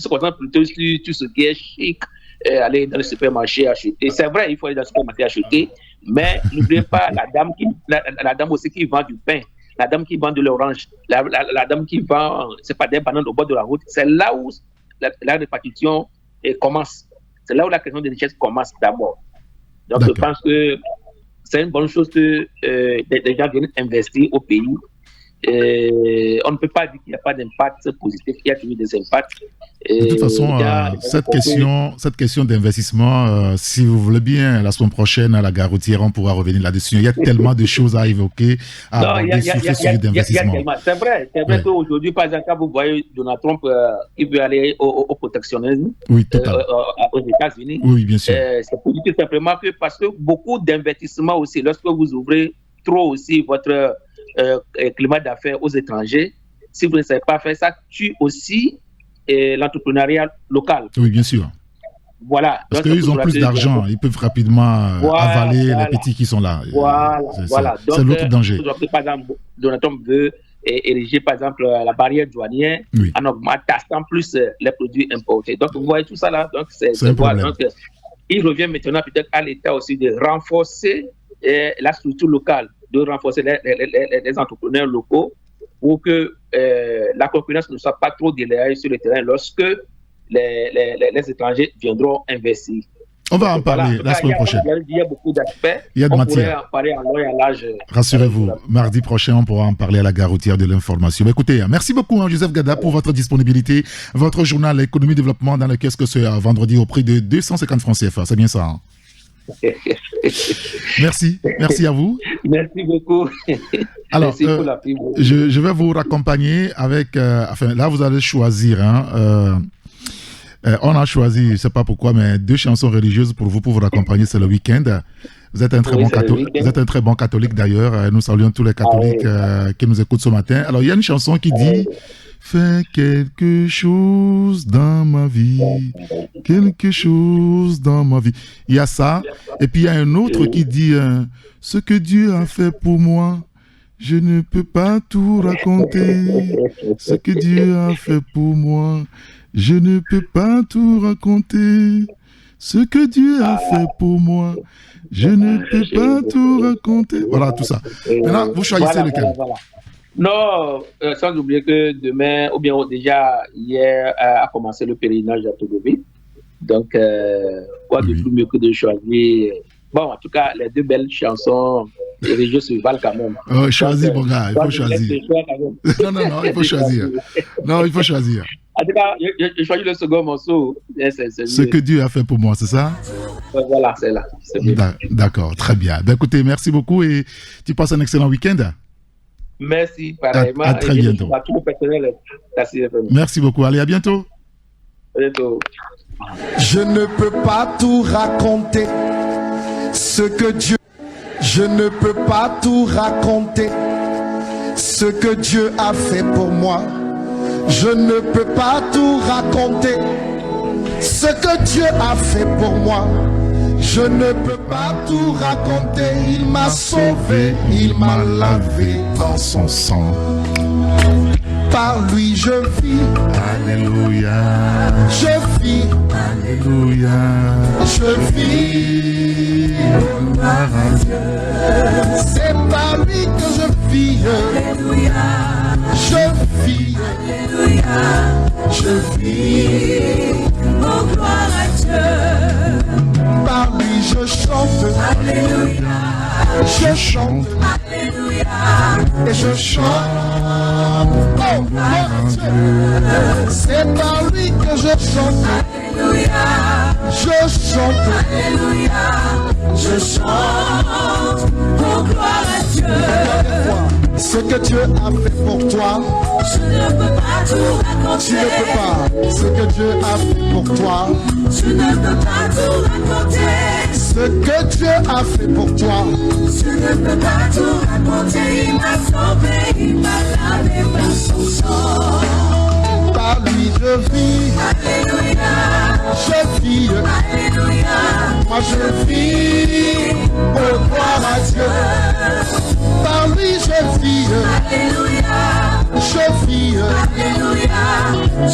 concentrent plutôt sur tout ce qui est chic, aller dans le supermarché acheter. C'est vrai, il faut aller dans le supermarché acheter, mais n'oubliez pas la dame aussi qui vend du pain, la dame qui vend de l'orange, la dame qui vend, c'est pas des bananes au bord de la route. C'est là où la répartition commence. C'est là où la question de richesse commence d'abord. Donc, je pense que c'est une bonne chose que les gens viennent investir au pays. On ne peut pas dire qu'il n'y a pas d'impact positif, il y a toujours des impacts. De toute façon, cette question d'investissement, si vous voulez bien, la semaine prochaine à la gare routière, on pourra revenir là-dessus. Il y a tellement de choses à évoquer, à aborder sur ce sujet d'investissement. C'est vrai qu'aujourd'hui, par exemple, quand vous voyez Donald Trump, il veut aller au protectionnisme aux États-Unis. Oui, bien sûr. C'est pour dire tout simplement que parce que beaucoup d'investissements aussi, lorsque vous ouvrez trop aussi votre climat d'affaires aux étrangers, si vous ne savez pas faire ça, tue aussi l'entrepreneuriat local. Oui, bien sûr. Voilà. Parce qu'ils ont plus d'argent, ils peuvent rapidement avaler les petits qui sont là. Voilà. C'est l'autre danger. Par exemple, Donald Trump veut ériger, par exemple, la barrière douanière en augmentant plus les produits importés. Donc, vous voyez tout ça là. Donc, c'est un problème. Donc, il revient maintenant peut-être à l'État aussi de renforcer la structure locale de renforcer les entrepreneurs locaux pour que la concurrence ne soit pas trop délayée sur le terrain lorsque les étrangers viendront investir. On va en parler la semaine prochaine. Il y a beaucoup d'aspects. Il y a de matière. On pourrait en parler en long et en large. Rassurez-vous, mardi prochain, on pourra en parler à la gare routière de l'information. Écoutez, merci beaucoup, Joseph Gada, pour votre disponibilité. Votre journal Économie Développement dans le kiosque ce vendredi au prix de 250 francs CFA. C'est bien ça, hein? Merci à vous. Merci beaucoup. Alors, merci pour la pub. Je vais vous raccompagner avec... là, vous allez choisir... on a choisi, je ne sais pas pourquoi, mais 2 chansons religieuses pour vous accompagner, c'est le week-end. Vous êtes un très bon catholique d'ailleurs. Nous saluons tous les catholiques qui nous écoutent ce matin. Alors, il y a une chanson qui dit « Fais quelque chose dans ma vie, quelque chose dans ma vie ». Il y a ça. Et puis, il y a un autre qui dit « Ce que Dieu a fait pour moi, je ne peux pas tout raconter. Ce que Dieu a fait pour moi, je ne peux pas tout raconter. Ce que Dieu a fait pour moi, je ne peux pas tout raconter. » Voilà, tout ça. Maintenant, vous choisissez lequel. Voilà. Non, sans oublier que demain, ou bien déjà hier, a commencé le pèlerinage à Togobi. Donc, quoi de plus mieux que de choisir. Bon, en tout cas, les 2 belles chansons religieuses se valent quand même. Choisir, mon gars, il faut choisir. Non, il faut choisir. Non, il faut choisir. En tout cas, je choisis le second morceau. Ce que Dieu a fait pour moi, c'est ça? Voilà, c'est là. D'accord, très bien. Ben, écoutez, merci beaucoup et tu passes un excellent week-end. Merci, pareillement. À très bientôt. À tout le personnel. Merci beaucoup. Allez, à bientôt. À bientôt. Je ne peux pas tout raconter ce que Dieu... Je ne peux pas tout raconter ce que Dieu a fait pour moi. Je ne peux pas tout raconter ce que Dieu a fait pour moi. Je ne peux pas tout raconter. Il m'a sauvé, il m'a lavé dans son sang. Par lui je vis. Alléluia. Je vis. Alléluia. Je vis. Gloire à Dieu. C'est par lui que je vis. Alléluia. Je vis. Alléluia. Je vis. Oh, gloire à Dieu. Par lui je chante. Alléluia. Je chante. Alléluia. Et je chante. Oh, gloire à Dieu. C'est par lui que je chante. Alléluia. Je chante. Alléluia. Je chante. Oh, gloire à Dieu. Ce que Dieu a fait pour toi, je ne peux pas tout raconter. tu ne peux pas. Ce que Dieu a fait pour toi, je ne peux pas tout raconter. ce que Dieu a fait pour toi, je ne peux pas tout raconter. Il m'a sauvé, il m'a lavé par son sang. par lui je vis. Alléluia. Je vis. Alléluia. Moi je vis. Oh, gloire à Dieu. Par lui je vis. Alléluia. Je vis. Alléluia.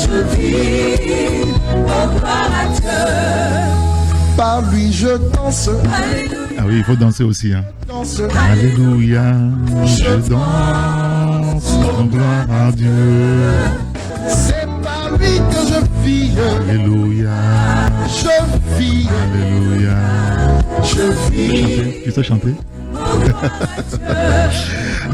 Je vis. Oh, gloire à Dieu. Par lui je danse. Alléluia. Ah oui, il faut danser aussi. Hein. Danse. Alléluia, je danse, en gloire à Dieu. C'est par lui que je vis. Alléluia, Je vis. Alléluia. Je vis. Tu sais chanter?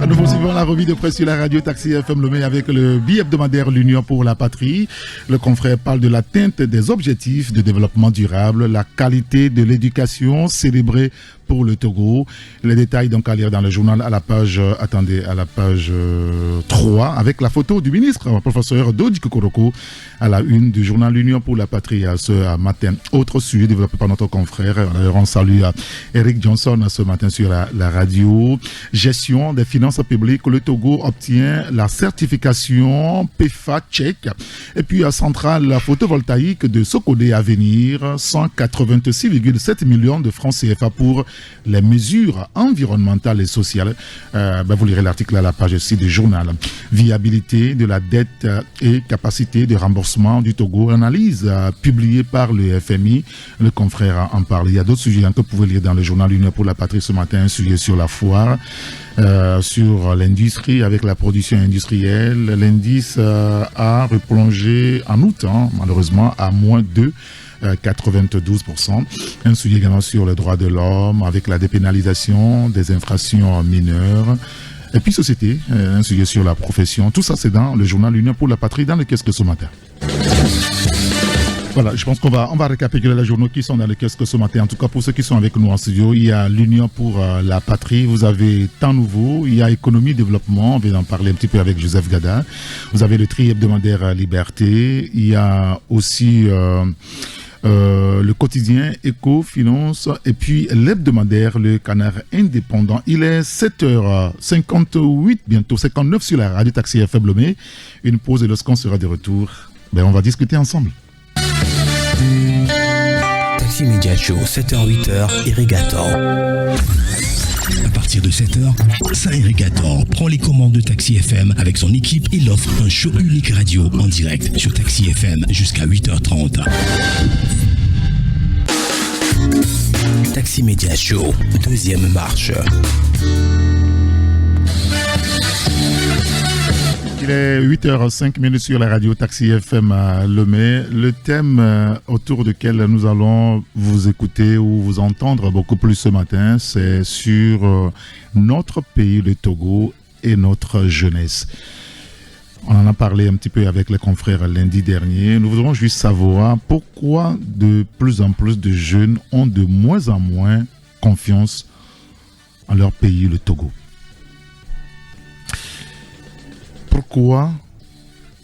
Nous poursuivons la revue de presse sur la radio Taxi FM Lomé avec le bi-hebdomadaire L'Union pour la Patrie. Le confrère parle de l'atteinte des objectifs de développement durable, la qualité de l'éducation célébrée pour le Togo. Les détails donc à lire dans le journal à la page, à la page 3 avec la photo du ministre, professeur Dodi Kokoroko à la une du journal L'Union pour la Patrie ce matin. Autre sujet développé par notre confrère, on salue Eric Johnson ce matin sur la radio. Gestion des finances publiques, le Togo obtient la certification PEFA tchèque. Et puis à centrale photovoltaïque de Sokodé à venir, 186,7 millions de francs CFA pour les mesures environnementales et sociales. Vous lirez l'article à la page 6 du journal. Viabilité de la dette et capacité de remboursement du Togo. Analyse publiée par le FMI. Le confrère en parle. Il y a d'autres sujets que vous pouvez lire dans le journal L'Union pour la Patrie ce matin. Un sujet sur la foire. sur l'industrie avec la production industrielle. L'indice a replongé en août, malheureusement, à moins 92%. Un sujet également sur les droits de l'homme avec la dépénalisation des infractions mineures. Et puis société, un sujet sur la profession. Tout ça, c'est dans le journal L'Union pour la Patrie, dans le Qu'est-ce que ce matin. Voilà, je pense qu'on va récapituler les journaux qui sont dans le Qu'est-ce que ce matin. En tout cas, pour ceux qui sont avec nous en studio, il y a l'Union pour la Patrie, vous avez Temps Nouveau, il y a Économie, Développement, on va en parler un petit peu avec Joseph Gada. Vous avez le tri hebdomadaire Liberté, il y a aussi le quotidien Éco, Finance, et puis l'hebdomadaire Le Canard Indépendant. Il est 7h58, bientôt 59 sur la radio Taxi FM Lomé. Une pause et lorsqu'on sera de retour, on va discuter ensemble. Taxi Média Show, 7h-8h, Irrigator. À partir de 7h, Saint-Irrigator prend les commandes de Taxi FM avec son équipe. Il offre un show unique radio en direct sur Taxi FM jusqu'à 8h30. Taxi Média Show, deuxième marche. Il est 8h05 sur la radio Taxi FM à Lomé. Le thème autour duquel nous allons vous écouter ou vous entendre beaucoup plus ce matin, c'est sur notre pays, le Togo, et notre jeunesse. On en a parlé un petit peu avec les confrères lundi dernier. Nous voudrons juste savoir pourquoi de plus en plus de jeunes ont de moins en moins confiance en leur pays, le Togo. Pourquoi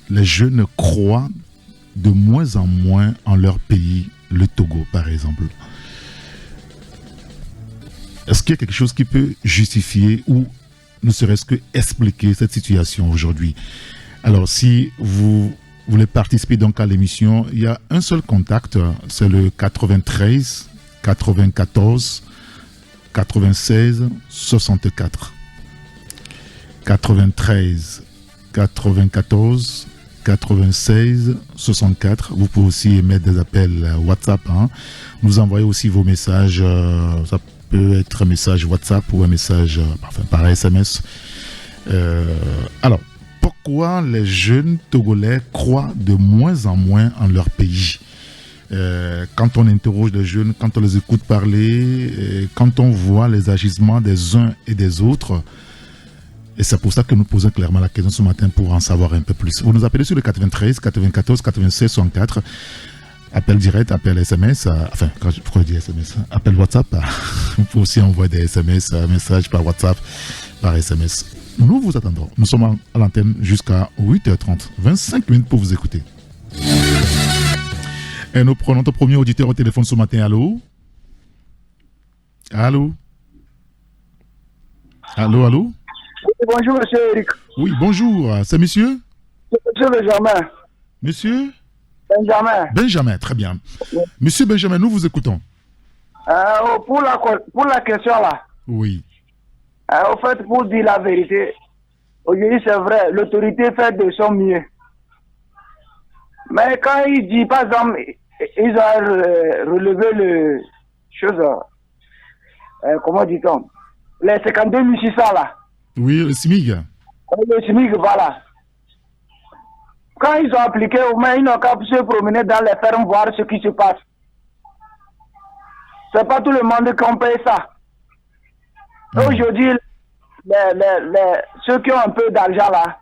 les jeunes croient de moins en moins en leur pays, le Togo par exemple? Est-ce qu'il y a quelque chose qui peut justifier ou ne serait-ce que expliquer cette situation aujourd'hui? Alors si vous voulez participer donc à l'émission, il y a un seul contact, c'est le 93 94 96 64. 93 94 96 64. Vous pouvez aussi émettre des appels WhatsApp. Nous envoyez aussi vos messages. Ça peut être un message WhatsApp ou un message par SMS. Alors, pourquoi les jeunes Togolais croient de moins en moins en leur pays? Quand on interroge les jeunes, quand on les écoute parler, quand on voit les agissements des uns et des autres. Et c'est pour ça que nous posons clairement la question ce matin pour en savoir un peu plus. Vous nous appelez sur le 93 94 96 64. Appel direct, appel SMS. Pourquoi je dis SMS? Appel WhatsApp. Vous pouvez aussi envoyer des SMS, messages par WhatsApp, par SMS. Nous vous attendons. Nous sommes à l'antenne jusqu'à 8h30. 25 minutes pour vous écouter. Et nous prenons notre premier auditeur au téléphone ce matin. Allô? Allô? Allô, allô? Bonjour, monsieur Eric. Oui, bonjour. C'est monsieur? Monsieur Benjamin. Monsieur? Benjamin. Benjamin, très bien. Oui. Monsieur Benjamin, nous vous écoutons. Pour la question là. Oui. Au fait, pour dire la vérité, aujourd'hui c'est vrai, l'autorité fait de son mieux. Mais quand il dit, par exemple, ils ont relevé le chose, comment dit-on, les 52 600 là. Oui, le SMIG. Le SMIG, voilà. Quand ils ont appliqué, au moins, ils n'ont qu'à se promener dans les fermes, voir ce qui se passe. C'est pas tout le monde qui paye ça. Aujourd'hui, ceux qui ont un peu d'argent là,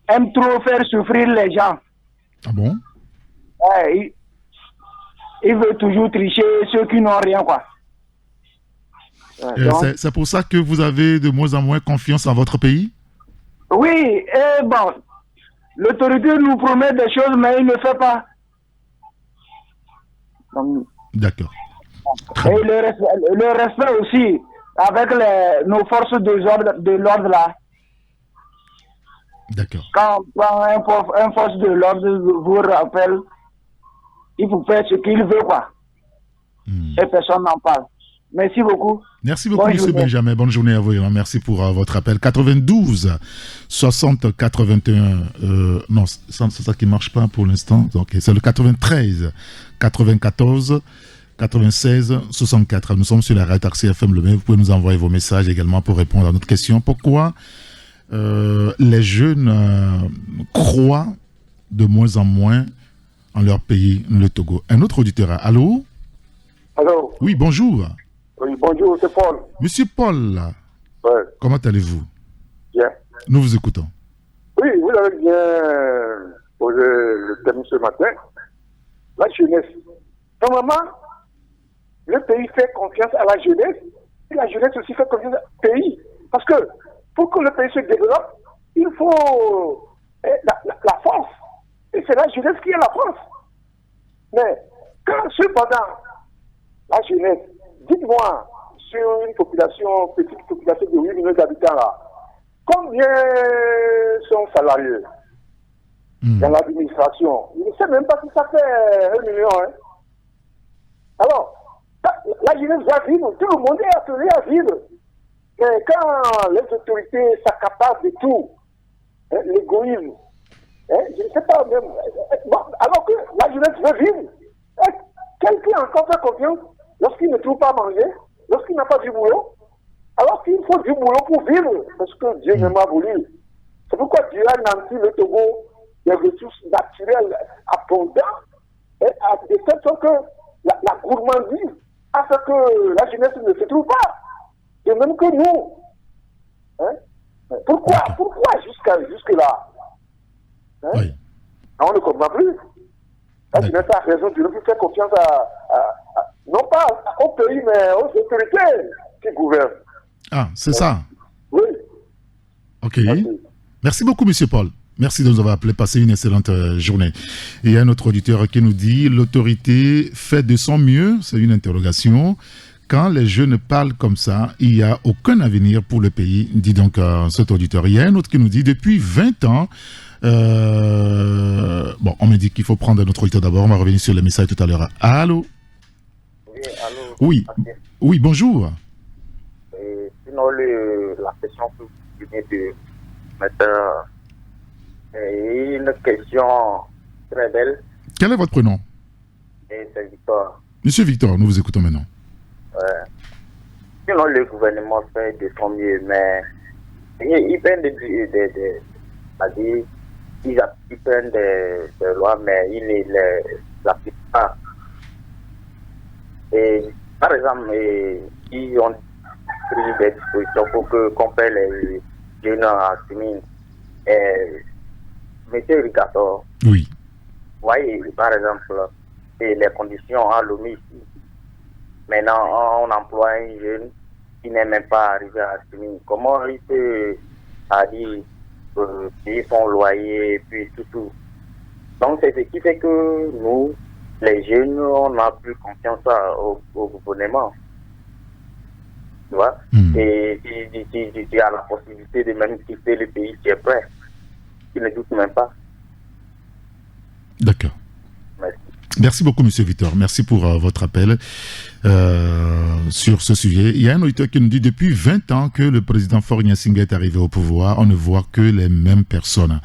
aiment trop faire souffrir les gens. Ah bon? Ils veulent toujours tricher ceux qui n'ont rien, quoi. C'est pour ça que vous avez de moins en moins confiance en votre pays? Oui, et bon, l'autorité nous promet des choses, mais il ne fait pas. D'accord. Et le respect aussi, avec nos forces de l'ordre là. D'accord. Quand un force de l'ordre vous rappelle, il faut faire ce qu'il veut, quoi. Et personne n'en parle. Merci beaucoup. Merci beaucoup, monsieur Benjamin. Bonne journée à vous. Merci pour votre appel. 92 60 81. Non, c'est ça qui ne marche pas pour l'instant. Donc, c'est le 93 94 96 64. Nous sommes sur la radio Taxi FM Le Mai. Vous pouvez nous envoyer vos messages également pour répondre à notre question. Pourquoi les jeunes croient de moins en moins en leur pays, le Togo? Un autre auditeur. Allô? Allô? Oui, bonjour. Oui, bonjour, c'est Paul. Monsieur Paul, ouais. Comment allez-vous? Bien. Nous vous écoutons. Oui, vous avez bien posé le thème ce matin. La jeunesse. Normalement, le pays fait confiance à la jeunesse et la jeunesse aussi fait confiance au pays. Parce que pour que le pays se développe, il faut la force. Et c'est la jeunesse qui est la force. Mais quand cependant, la jeunesse, dites-moi, sur une population, petite population de 8 millions d'habitants là, combien sont salariés dans l'administration? Je ne sais même pas si ça fait 1 million. Hein. Alors, la jeunesse va vivre, tout le monde est appelé à vivre. Mais quand les autorités s'accaparent de tout, hein, l'égoïsme, hein, je ne sais pas même. Bon, alors que la jeunesse veut vivre, quelqu'un encore fait confiance lorsqu'il ne trouve pas à manger, lorsqu'il n'a pas du boulot, alors qu'il faut du boulot pour vivre, parce que Dieu ne m'a voulu. C'est pourquoi Dieu a nanti le Togo des ressources naturelles abondantes, et de telle sorte que la gourmandise a fait que la jeunesse ne se trouve pas. De même que nous. Hein? Pourquoi jusque-là hein? Oui. On ne comprend plus. La jeunesse a raison de ne plus faire confiance non pas au pays, mais aux autorités qui gouvernent. Ah, c'est ça. Oui. Ok. Merci beaucoup, monsieur Paul. Merci de nous avoir appelé. Passez une excellente journée. Et il y a un autre auditeur qui nous dit « L'autorité fait de son mieux ?» C'est une interrogation. Quand les jeunes parlent comme ça, il n'y a aucun avenir pour le pays, dit donc cet auditeur. Il y a un autre qui nous dit « Depuis 20 ans, bon, on me dit qu'il faut prendre notre auditeur d'abord. On va revenir sur les messages tout à l'heure. Allô? Oui, allô? Oui, oui, bonjour. Sinon, la question que vous venez de mettre est une question très belle. Quel est votre prénom? Et c'est Victor. Monsieur Victor, nous vous écoutons maintenant. Sinon, le gouvernement fait de son mieux, mais ils prennent ils prennent des lois, mais ils ne les appliquent pas. Et, par exemple, ils ont pris des dispositions pour qu'on paie les jeunes à Simine. Monsieur Rigato, oui. Vous voyez, par exemple, les conditions à l'OMI ici. Maintenant, on emploie un jeune qui n'est même pas arrivé à Simine. Comment il peut payer son loyer et puis tout. Donc, c'est ce qui fait que nous, les jeunes, on n'a plus confiance au gouvernement. Tu vois? Et tu as la possibilité de même quitter le pays, tu es prêt. Tu ne doutes même pas. D'accord. Merci. Merci beaucoup, monsieur Victor. Merci pour votre appel sur ce sujet. Il y a un auditeur qui nous dit depuis 20 ans que le président Faure Gnassingbé est arrivé au pouvoir, on ne voit que les mêmes personnes.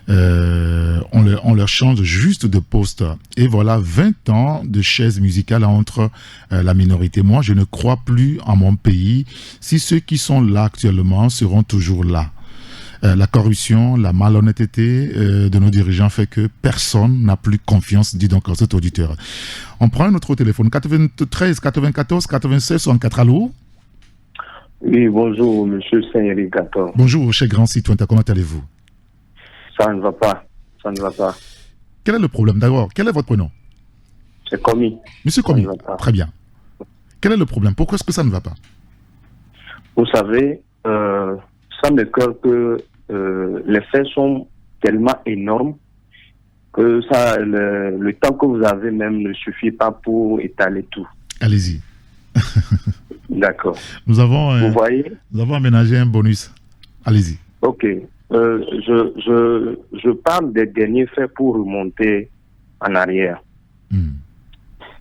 On leur change juste de poste. Et voilà 20 ans de chaise musicale entre la minorité. Moi, je ne crois plus en mon pays si ceux qui sont là actuellement seront toujours là. La corruption, la malhonnêteté de nos dirigeants fait que personne n'a plus confiance, dit donc cet auditeur. On prend un autre téléphone, 93 94 96 64. Allô? Oui, bonjour, monsieur Saint-Érigator. Bonjour, cher grand citoyen, comment allez-vous? Ça ne va pas, ça ne va pas. Quel est le problème d'abord? Quel est votre prénom? C'est Commis. Monsieur Commis, très bien. Quel est le problème? Pourquoi est-ce que ça ne va pas? Vous savez, ça me cœur que les faits sont tellement énormes que ça, le temps que vous avez même ne suffit pas pour étaler tout. Allez-y. D'accord. Nous avons, vous voyez? Nous avons aménagé un bonus. Allez-y. Ok. Je parle des derniers faits pour remonter en arrière.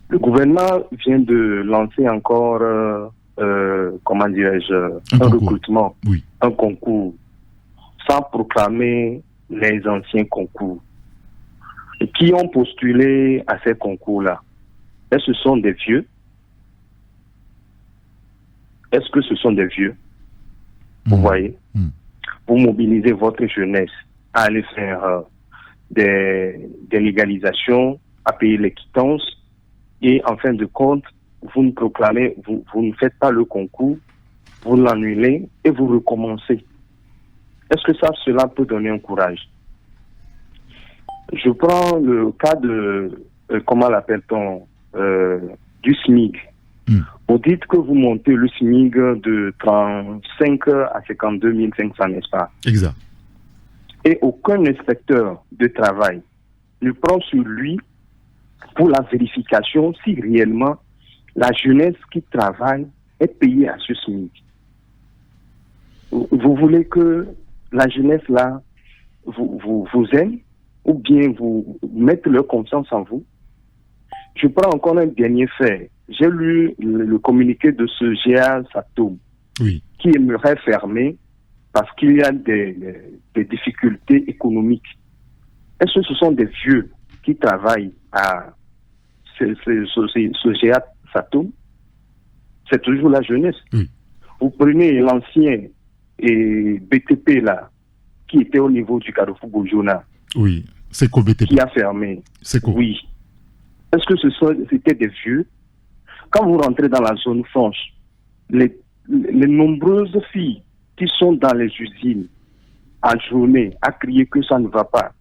Le gouvernement vient de lancer encore, comment dirais-je, un recrutement, un concours, sans proclamer les anciens concours. Et qui ont postulé à ces concours-là? Est-ce que ce sont des vieux? Est-ce que ce sont des vieux? Vous voyez? Vous mobilisez votre jeunesse à aller faire des légalisations, à payer les quittances, et en fin de compte, vous ne proclamez, vous ne faites pas le concours, vous l'annulez et vous recommencez. Est-ce que cela peut donner un courage? Je prends le cas de, comment l'appelle-t-on, du SMIC. Vous dites que vous montez le SMIC de 35 à 52 500, n'est-ce pas? Exact. Et aucun inspecteur de travail ne prend sur lui pour la vérification si réellement la jeunesse qui travaille est payée à ce SMIC. Vous voulez que la jeunesse là vous aime ou bien vous mettez leur confiance en vous? Je prends encore un dernier fait. J'ai lu le communiqué de ce GA Satom qui aimerait fermer parce qu'il y a des difficultés économiques. Est-ce que ce sont des vieux qui travaillent à ce GA Satom? C'est toujours la jeunesse. Vous prenez l'ancien BTP là, qui était au niveau du Carrefour Bourjona. Oui, c'est quoi BTP? Qui a fermé. C'est quoi? Oui. Est-ce que c'était des vieux? Quand vous rentrez dans la zone franche, les nombreuses filles qui sont dans les usines en journée à crier que ça ne va pas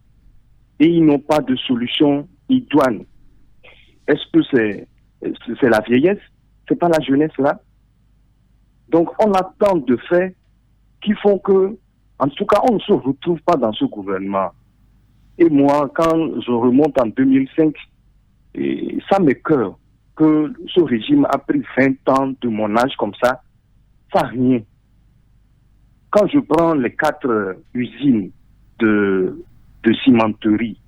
et ils n'ont pas de solution idoine, est-ce que c'est la vieillesse? C'est pas la jeunesse là? Donc on a tant de faits qui font que, en tout cas, on ne se retrouve pas dans ce gouvernement. Et moi, quand je remonte en 2005, ça m'écoeure que ce régime a pris 20 ans de mon âge comme ça, rien. Quand je prends les 4 usines de cimenterie,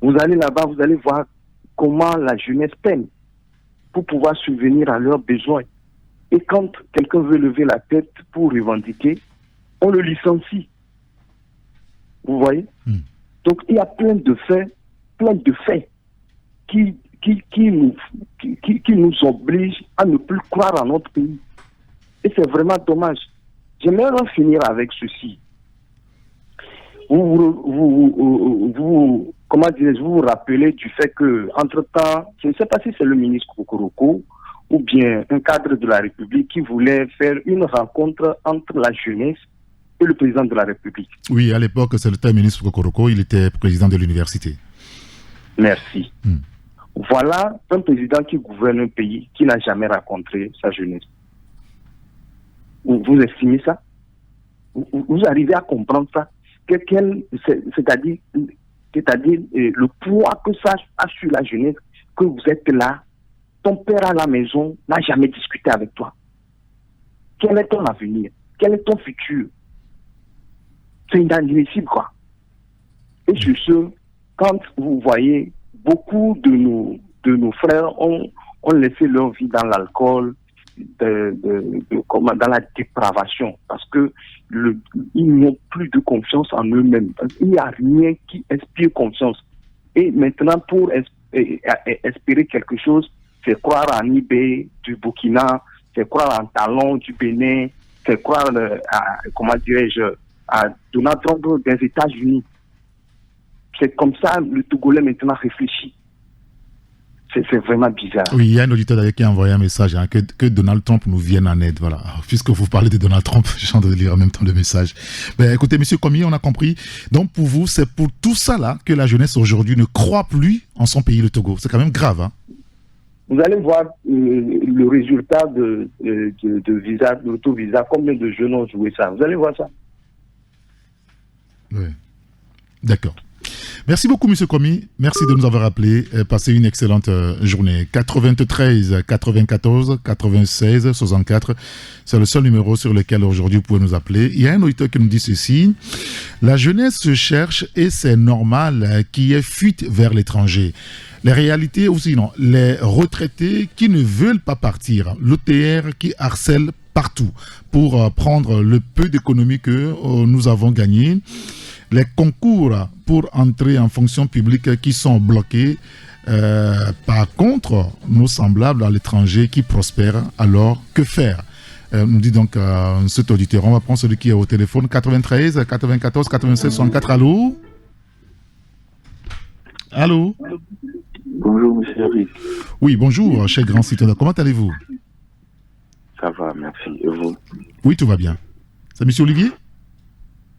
vous allez là-bas, vous allez voir comment la jeunesse peine pour pouvoir subvenir à leurs besoins. Et quand quelqu'un veut lever la tête pour revendiquer, on le licencie. Vous voyez? Donc il y a plein de faits qui nous obligent à ne plus croire à notre pays. Et c'est vraiment dommage. J'aimerais en finir avec ceci. Comment dirais-je, vous rappelez du fait que, entre-temps, je ne sais pas si c'est le ministre Kokoroko ou bien un cadre de la République qui voulait faire une rencontre entre la jeunesse et le président de la République. Oui, à l'époque, c'était le ministre Kokoroko, il était président de l'université. Merci. Voilà un président qui gouverne un pays qui n'a jamais rencontré sa jeunesse. Vous estimez ça? Vous arrivez à comprendre ça? C'est-à-dire le poids que ça a sur la jeunesse, que vous êtes là, ton père à la maison n'a jamais discuté avec toi. Quel est ton avenir? Quel est ton futur? C'est inadmissible, quoi. Et sur ce, quand vous voyez beaucoup de nos frères ont laissé leur vie dans l'alcool, dans la dépravation, parce que ils n'ont plus de confiance en eux-mêmes. Il n'y a rien qui inspire confiance. Et maintenant, pour espérer quelque chose, c'est croire en eBay du Burkina, c'est croire en Talon du Bénin, c'est croire à Donald Trump des États-Unis. C'est comme ça le Togolais maintenant réfléchit. C'est vraiment bizarre. Oui, il y a un auditeur d'ailleurs qui a envoyé un message que Donald Trump nous vienne en aide. Voilà. Puisque vous parlez de Donald Trump, je suis en train de lire en même temps le message. Ben, écoutez, monsieur Komi, on a compris. Donc pour vous, c'est pour tout ça là que la jeunesse aujourd'hui ne croit plus en son pays, le Togo. C'est quand même grave, hein? Vous allez voir le résultat de visa, de l'auto-visa, combien de jeunes ont joué ça. Vous allez voir ça. Oui. D'accord. Merci beaucoup, M. Komi. Merci de nous avoir appelés. Passez une excellente journée. 93 94 96 64. C'est le seul numéro sur lequel aujourd'hui vous pouvez nous appeler. Il y a un auditeur qui nous dit ceci. La jeunesse se cherche et c'est normal qu'il y ait fuite vers l'étranger. Les réalités aussi, non. Les retraités qui ne veulent pas partir. L'OTR qui harcèle partout pour prendre le peu d'économie que nous avons gagné. Les concours pour entrer en fonction publique qui sont bloqués, Par contre, nos semblables à l'étranger qui prospèrent, alors que faire? Nous dit donc cet auditeur. On va prendre celui qui est au téléphone. 93, 94, 96, 64. Allô? Allô? Bonjour, monsieur Eric. Oui, bonjour, cher grand citoyen. Comment allez-vous? Ça va, merci. Et vous? Oui, tout va bien. C'est monsieur Olivier?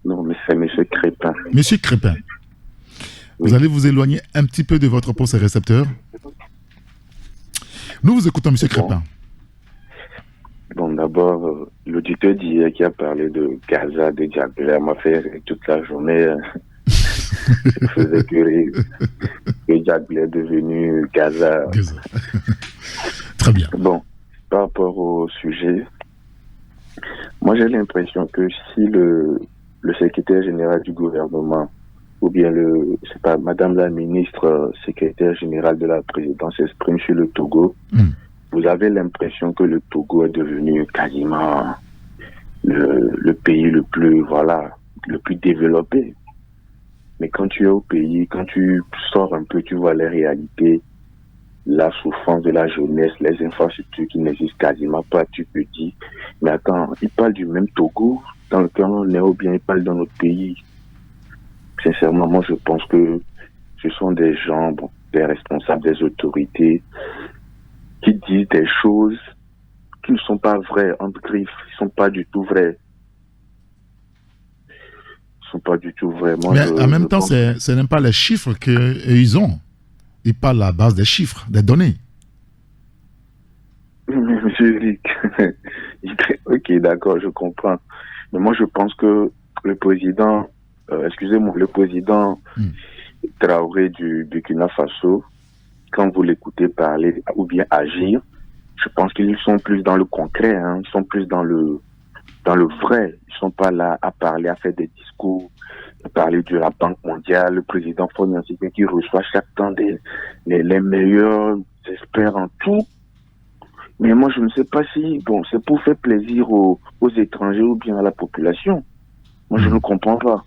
Non, mais c'est monsieur Crépin. Monsieur Crépin. Oui. Vous allez vous éloigner un petit peu de votre poste récepteur. Nous vous écoutons, monsieur Crépin. Bon, d'abord, l'auditeur d'hier qui a parlé de Gaza, de Diablé, m'a fait toute la journée. Je faisais que Diablé est devenu Gaza. Très bien. Bon, par rapport au sujet, moi j'ai l'impression que si le secrétaire général du gouvernement ou bien madame la ministre secrétaire générale de la présidence s'exprime sur le Togo, vous avez l'impression que le Togo est devenu quasiment le pays le plus développé. Mais quand tu es au pays, quand tu sors un peu, tu vois les réalités, la souffrance de la jeunesse, les infrastructures qui n'existent quasiment pas, tu te dis, mais attends, ils parlent du même Togo dans lequel on est, ou bien ils parlent dans notre pays. Sincèrement, moi je pense que ce sont des gens, des responsables, des autorités, qui disent des choses qui ne sont pas vraies, entre griffes, ils ne sont pas du tout vrais. Ils ne sont pas du tout vrais. Moi, mais en même temps, ce n'est pas les chiffres qu'ils ont. Ils parlent à la base des chiffres, des données. Monsieur Eric, ok, d'accord, je comprends. Mais moi, je pense que le président, le président Traoré du Burkina Faso, quand vous l'écoutez parler ou bien agir, je pense qu'ils sont plus dans le concret, hein, ils sont plus dans le vrai. Ils sont pas là à parler, à faire des discours, à parler de la Banque mondiale, le président financier qui reçoit chaque temps les meilleurs experts en tout. Mais moi, je ne sais pas si, c'est pour faire plaisir aux étrangers ou bien à la population. Moi, je ne comprends pas.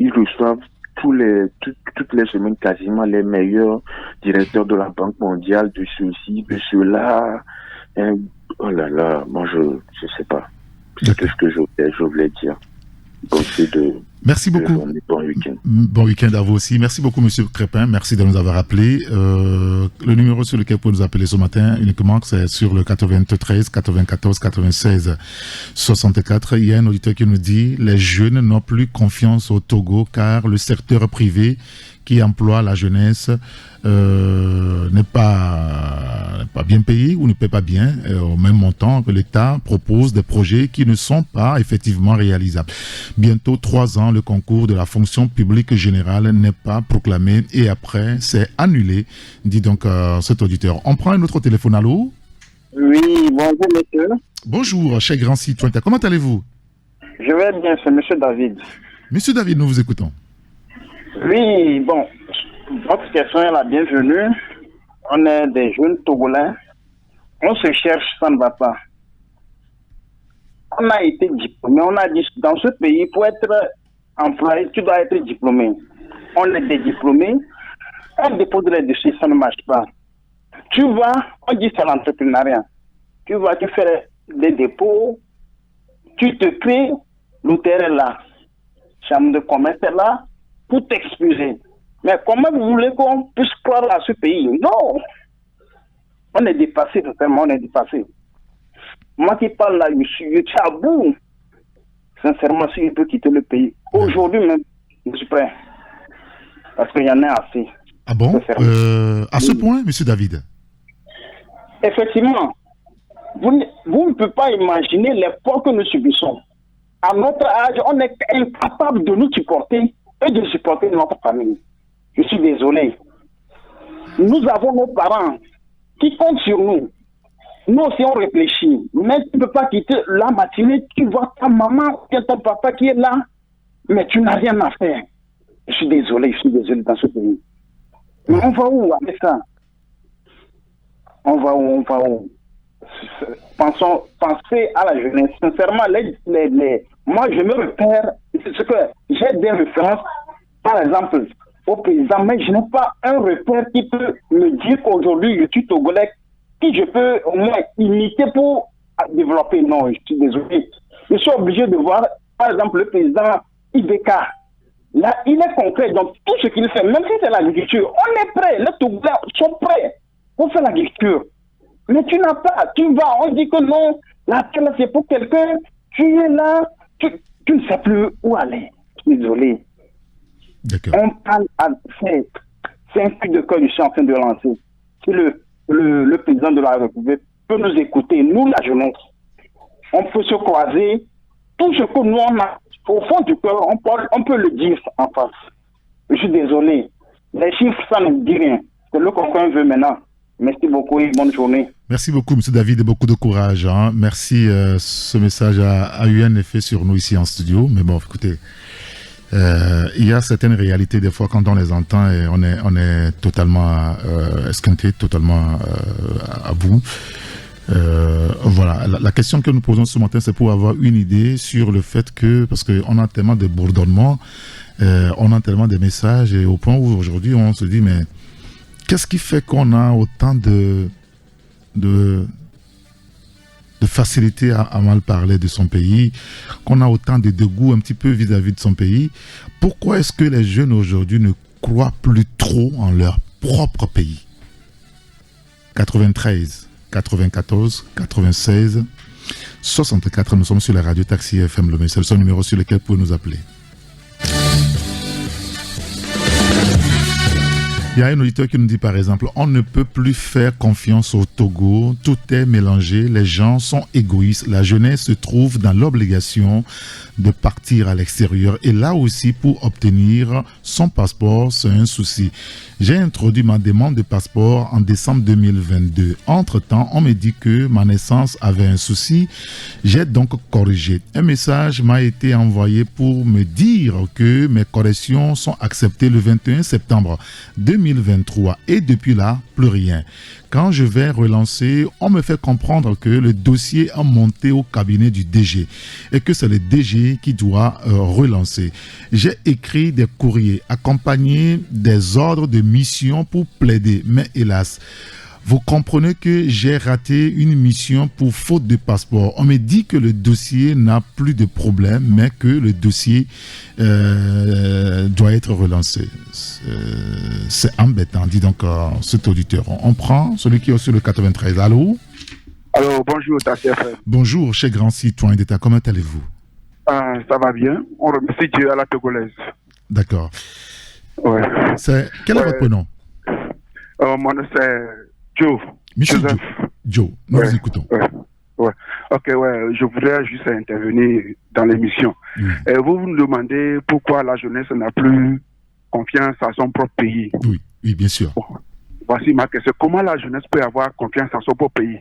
Ils reçoivent toutes les semaines quasiment les meilleurs directeurs de la Banque mondiale, de ceux-ci, de ceux-là. Oh là là, moi, je sais pas. C'est tout ce que je voulais dire. Merci beaucoup. Bon week-end. Bon week-end à vous aussi. Merci beaucoup, monsieur Crépin. Merci de nous avoir appelé. Le numéro sur lequel vous nous appelez ce matin, uniquement, c'est sur le 93 94 96 64. Il y a un auditeur qui nous dit: les jeunes n'ont plus confiance au Togo car le secteur privé qui emploie la jeunesse n'est pas bien payé ou ne paie pas bien au même montant que l'État propose des projets qui ne sont pas effectivement réalisables. Bientôt 3 ans, le concours de la fonction publique générale n'est pas proclamé et après c'est annulé, dit donc cet auditeur. On prend un autre téléphone. Allô? Oui, bonjour monsieur. Bonjour, cher grand citoyen. Comment allez-vous? Je vais bien, c'est monsieur David. Monsieur David, nous vous écoutons. Oui, votre question est la bienvenue. On est des jeunes Togolais. On se cherche, ça ne va pas. On a été diplômé. On a dit, dans ce pays, pour être employé, tu dois être diplômé. On est des diplômés. On dépose les dossiers, ça ne marche pas. Tu vas, on dit c'est l'entrepreneuriat. Tu vas te faire des dépôts. Tu te crées, l'hôtel est là. Chambre de commerce est là. Pour t'excuser. Mais comment vous voulez qu'on puisse croire à ce pays? Non. On est dépassé, totalement, on est dépassé. Moi qui parle là, je suis à bout. Sincèrement, si je peux quitter le pays, aujourd'hui même, je suis prêt. Parce qu'il y en a assez. Ah bon? À ce point, monsieur David? Effectivement. Vous ne pouvez pas imaginer l'effort que nous subissons. À notre âge, on est incapable de nous supporter et de supporter notre famille. Je suis désolé. Nous avons nos parents qui comptent sur nous. Nous aussi, on réfléchit. Mais tu ne peux pas quitter la matinée, tu vois ta maman ou ton papa qui est là, mais tu n'as rien à faire. Je suis désolé dans ce pays. Mais on va où avec ça? On va où? Pensez à la jeunesse. Sincèrement, moi, je me repère, c'est ce que j'ai des références. Par exemple, aux paysans, mais je n'ai pas un repère qui peut me dire qu'aujourd'hui, je suis Togolais, qui je peux au moins imiter pour développer. Non, je suis désolé. Je suis obligé de voir, par exemple, le président IBK. Là, il est concret. Donc, tout ce qu'il fait, même si c'est l'agriculture, on est prêt. Les Togolais sont prêts pour faire l'agriculture. Mais tu n'as pas. Tu vas, on dit que non, la terre, c'est pour quelqu'un. Tu es là, tu ne sais plus où aller. Désolé. D'accord. On parle c'est un cri de cœur que je suis en train de lancer. Si le président de la République peut nous écouter, nous, la jeunesse, on peut se croiser. Tout ce que nous, on a au fond du cœur, on peut le dire en face. Je suis désolé. Les chiffres, ça ne dit rien. C'est le qu'on veut maintenant. Merci beaucoup et bonne journée. Merci beaucoup, M. David, et beaucoup de courage. Hein. Merci. Ce message a eu un effet sur nous ici en studio. Mais bon, écoutez, il y a certaines réalités, des fois, quand on les entend, et on est totalement esquinté, totalement à bout. Voilà, la question que nous posons ce matin, c'est pour avoir une idée sur le fait que, parce qu'on a tellement de bourdonnements, on a tellement de messages, et au point où aujourd'hui on se dit, mais qu'est-ce qui fait qu'on a autant de facilité à mal parler de son pays, qu'on a autant de dégoût un petit peu vis-à-vis de son pays? Pourquoi est-ce que les jeunes aujourd'hui ne croient plus trop en leur propre pays? 93 94 96 64, nous sommes sur la radio Taxi FM Lomé. C'est le seul numéro sur lequel vous pouvez nous appeler. Il y a un auditeur qui nous dit par exemple, on ne peut plus faire confiance au Togo, tout est mélangé, les gens sont égoïstes, la jeunesse se trouve dans l'obligation de partir à l'extérieur et là aussi pour obtenir son passeport, c'est un souci. J'ai introduit ma demande de passeport en décembre 2022. Entre-temps, on me dit que ma naissance avait un souci. J'ai donc corrigé. Un message m'a été envoyé pour me dire que mes corrections sont acceptées le 21 septembre 2023 et depuis là, plus rien. Quand je vais relancer, on me fait comprendre que le dossier a monté au cabinet du DG et que c'est le DG qui doit relancer. J'ai écrit des courriers accompagnés des ordres de mission pour plaider, mais hélas, vous comprenez que j'ai raté une mission pour faute de passeport. On me dit que le dossier n'a plus de problème, mais que le dossier doit être relancé. C'est embêtant, dit donc cet auditeur. On prend celui qui est sur le 93. Allô? Alors, bonjour, Taxi FM. Bonjour, cher grand citoyen d'État. Comment allez-vous? Ça va bien. On remercie Dieu à la Togolaise. D'accord. Ouais. Quel est votre prénom? Mon nom, c'est Joe. Michel Joe, nous vous écoutons. Ouais. Ok, je voudrais juste intervenir dans l'émission. Vous nous demandez pourquoi la jeunesse n'a plus confiance à son propre pays. Oui, bien sûr. Bon. Voici ma question. Comment la jeunesse peut avoir confiance en son propre pays?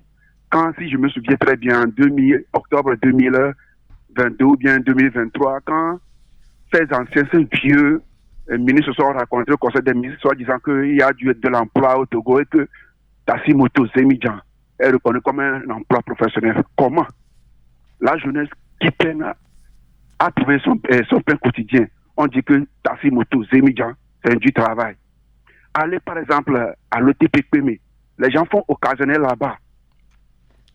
Quand, si je me souviens très bien, octobre 2022 ou bien 2023, quand ces anciens, ces vieux ministres se sont rencontrés au Conseil des ministres, soit disant qu'il y a de l'emploi au Togo et que Tassimoto Zemidjan est reconnu comme un emploi professionnel. Comment la jeunesse qui peine à trouver son pain quotidien, on dit que Tassimoto Zemidjan, c'est du travail. Allez par exemple à l'OTPPM, les gens font occasionnel là-bas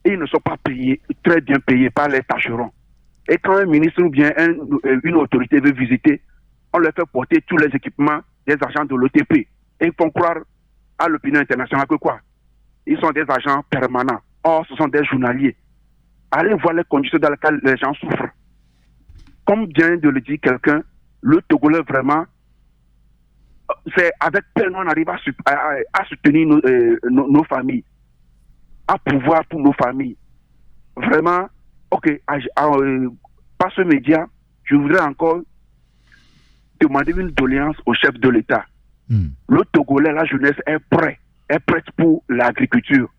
et ils ne sont pas payés, très bien payés par les tâcherons. Et quand un ministre ou bien une autorité veut visiter, on leur fait porter tous les équipements des agents de l'OTP. Et ils font croire à l'opinion internationale que quoi? Ils sont des agents permanents. Or, ce sont des journaliers. Allez voir les conditions dans lesquelles les gens souffrent. Comme vient de le dire quelqu'un, le Togolais vraiment, c'est avec peine on arrive à soutenir nos familles, à pouvoir pour nos familles. Vraiment, ok, par ce média, je voudrais encore demander une doléance au chef de l'État. Le Togolais, la jeunesse est prête pour l'agriculture.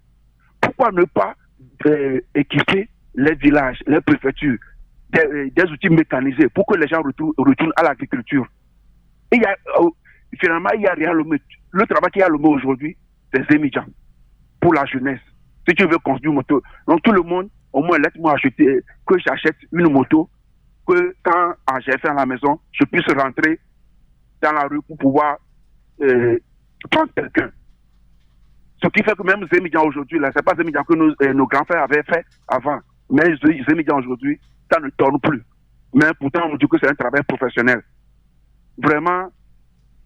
Pourquoi ne pas équiper les villages, les préfectures, des outils mécanisés pour que les gens retournent à l'agriculture? Et finalement, il y a rien. Le travail qu'il y a aujourd'hui, c'est Zemidjan pour la jeunesse. Si tu veux construire une moto, donc tout le monde, au moins laisse-moi acheter, que j'achète une moto, que quand j'ai fait à la maison, je puisse rentrer dans la rue pour pouvoir prendre quelqu'un. Ce qui fait que même Zémidian aujourd'hui, là, c'est pas Zémidian que nos grands-pères avaient fait avant. Mais Zémidian aujourd'hui, ça ne tourne plus. Mais pourtant, on dit que c'est un travail professionnel. Vraiment,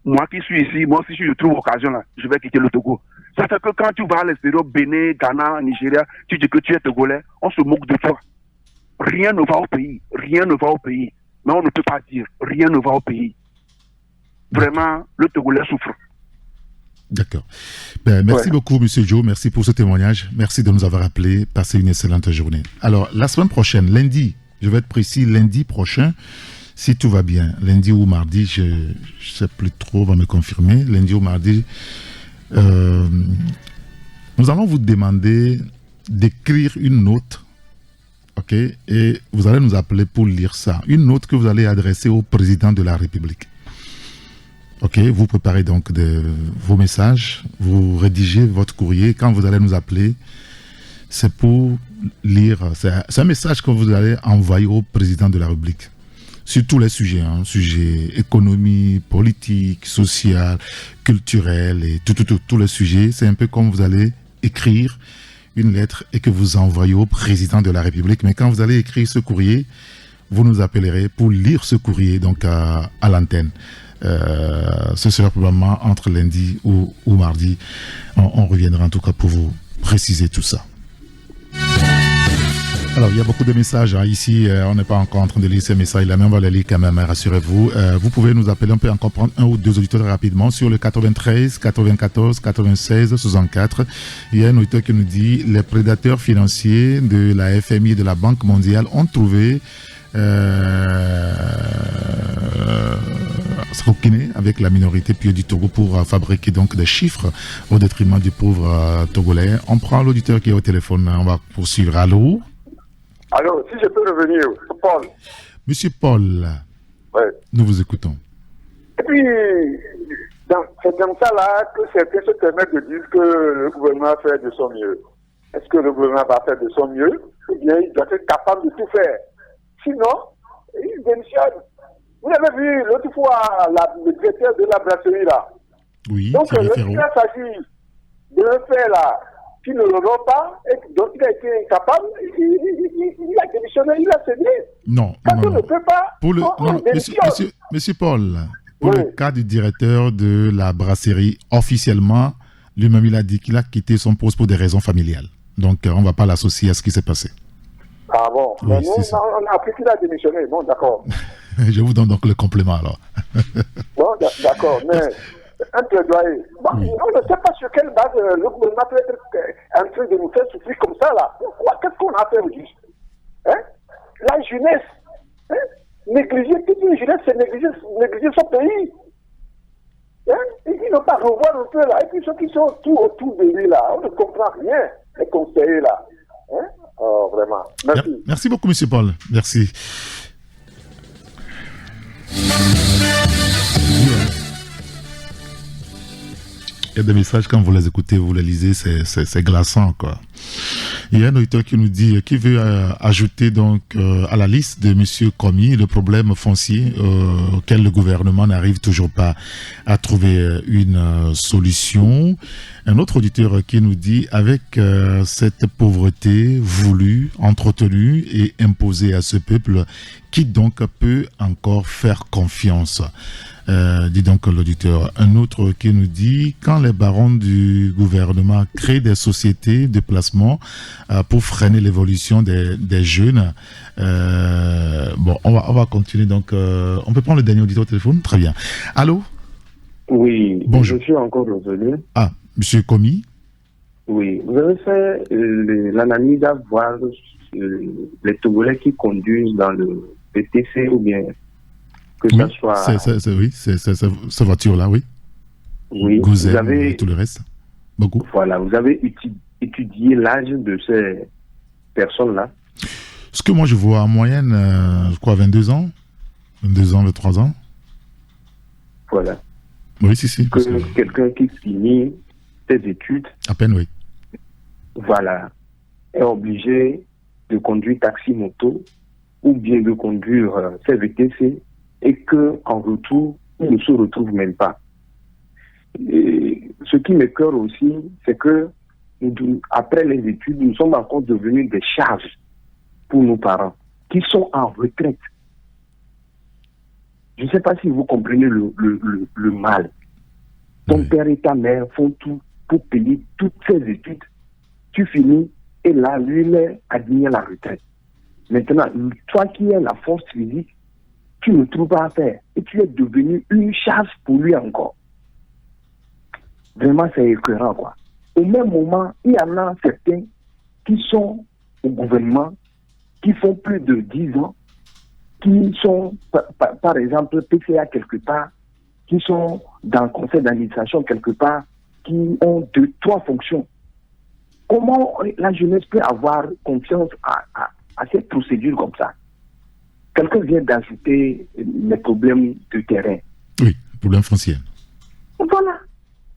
moi qui suis ici, moi si je trouve occasion là, je vais quitter le Togo. Ça fait que quand tu vas à l'extérieur, Bénin, Ghana, Nigeria, tu dis que tu es Togolais, on se moque de toi. Rien ne va au pays. Rien ne va au pays. Mais on ne peut pas dire rien ne va au pays. Vraiment, le Togolais souffre. D'accord. Merci beaucoup, M. Joe. Merci pour ce témoignage. Merci de nous avoir appelés. Passez une excellente journée. Alors, la semaine prochaine, lundi, je vais être précis, lundi prochain, si tout va bien, lundi ou mardi, je ne sais plus trop, on va me confirmer, lundi ou mardi, nous allons vous demander d'écrire une note, ok, et vous allez nous appeler pour lire ça. Une note que vous allez adresser au président de la République. Ok, vous préparez donc vos messages, vous rédigez votre courrier. Quand vous allez nous appeler, c'est pour lire. C'est un message que vous allez envoyer au président de la République sur tous les sujets, sujets économie, politique, social, culturel et tous les sujets. C'est un peu comme vous allez écrire une lettre et que vous envoyez au président de la République. Mais quand vous allez écrire ce courrier, vous nous appellerez pour lire ce courrier donc à l'antenne. Ce sera probablement entre lundi ou mardi. On reviendra en tout cas pour vous préciser tout ça. Alors, il y a beaucoup de messages ici. On n'est pas encore en train de lire ces messages-là, mais on va les lire quand même, rassurez-vous. Vous pouvez nous appeler, on peut encore prendre un ou deux auditeurs rapidement sur le 93 94 96 64. Il y a un auditeur qui nous dit les prédateurs financiers de la FMI et de la Banque mondiale ont trouvé s'roquiner avec la minorité pieuse du Togo pour fabriquer donc des chiffres au détriment du pauvre Togolais. On prend l'auditeur qui est au téléphone, on va poursuivre. Allô? Alors, si je peux revenir, Paul. Monsieur Paul, ouais. Nous vous écoutons. Et puis, c'est comme ça là que certains se permettent de dire que le gouvernement fait de son mieux. Est-ce que le gouvernement va faire de son mieux? Ou bien il doit être capable de tout faire. Sinon, il démissionne. Vous avez vu l'autre fois le directeur de la brasserie là. Oui. Donc, le s'agit de le faire là, qui ne l'aura pas, et donc il a été incapable, il a démissionné, il a cédé. Non. Quand on ne peut pas, Monsieur Paul, pour le cas du directeur de la brasserie, officiellement, lui-même il a dit qu'il a quitté son poste pour des raisons familiales. Donc, on ne va pas l'associer à ce qui s'est passé. Ah bon, oui, mais nous, on a appris qu'il a démissionné. Bon, d'accord. Je vous donne donc le complément alors. Bon, d'accord, mais un plaidoyer. Bon, oui. On ne sait pas sur quelle base le gouvernement peut être en train de nous faire souffrir comme ça là. Pourquoi? Qu'est-ce qu'on a fait au juste? La jeunesse, négliger toute une jeunesse, c'est négliger son pays. Ils n'ont pas revoir un peu là. Et puis ceux qui sont tout autour de lui là, on ne comprend rien. Les conseillers là. Oh, vraiment. Merci. Merci beaucoup, M. Paul. Merci. Il y a des messages, quand vous les écoutez, vous les lisez, c'est glaçant, quoi. Il y a un auditeur qui nous dit, qui veut ajouter donc à la liste de M. Komi le problème foncier auquel le gouvernement n'arrive toujours pas à trouver une solution. Un autre auditeur qui nous dit, avec cette pauvreté voulue, entretenue et imposée à ce peuple, qui donc peut encore faire confiance? Dit donc l'auditeur. Un autre qui nous dit, quand les barons du gouvernement créent des sociétés de placement pour freiner l'évolution des jeunes, bon, on va continuer. Donc, on peut prendre le dernier auditeur au téléphone? Très bien. Allô? Oui, bonjour. Je suis encore revenu. Ah, monsieur Komi? Oui, vous avez fait l'analyse à voir les Togolais qui conduisent dans le PTC ou bien que oui, ça soit... c'est cette voiture-là, oui. Oui, Gozel, vous avez... et tout le reste. Beaucoup. Voilà, vous avez étudié l'âge de ces personnes-là. Ce que moi je vois en moyenne, je crois 22 ans. 22 ans, 23 ans. Voilà. Oui, si. Que quelqu'un qui finit ses études... À peine, oui. Voilà. Est obligé de conduire taxi-moto ou bien de conduire ses VTC et qu'en retour, il ne se retrouve même pas. ce qui m'écoeure aussi, c'est que après les études, nous sommes encore devenus des charges pour nos parents qui sont en retraite. Je ne sais pas si vous comprenez le mal. Ton père et ta mère font tout pour payer toutes ces études. Tu finis et là, lui, il est admis à la retraite. Maintenant, toi qui as la force physique, tu ne trouves pas à faire. Et tu es devenu une charge pour lui encore. Vraiment, c'est écœurant, quoi. Au même moment, il y en a certains qui sont au gouvernement, qui font plus de 10 ans, qui sont, par exemple, PCA quelque part, qui sont dans le conseil d'administration quelque part, qui ont 2-3 fonctions. Comment la jeunesse peut avoir confiance à cette procédure comme ça? Quelqu'un vient d'ajouter les problèmes de terrain. Oui, problème foncier.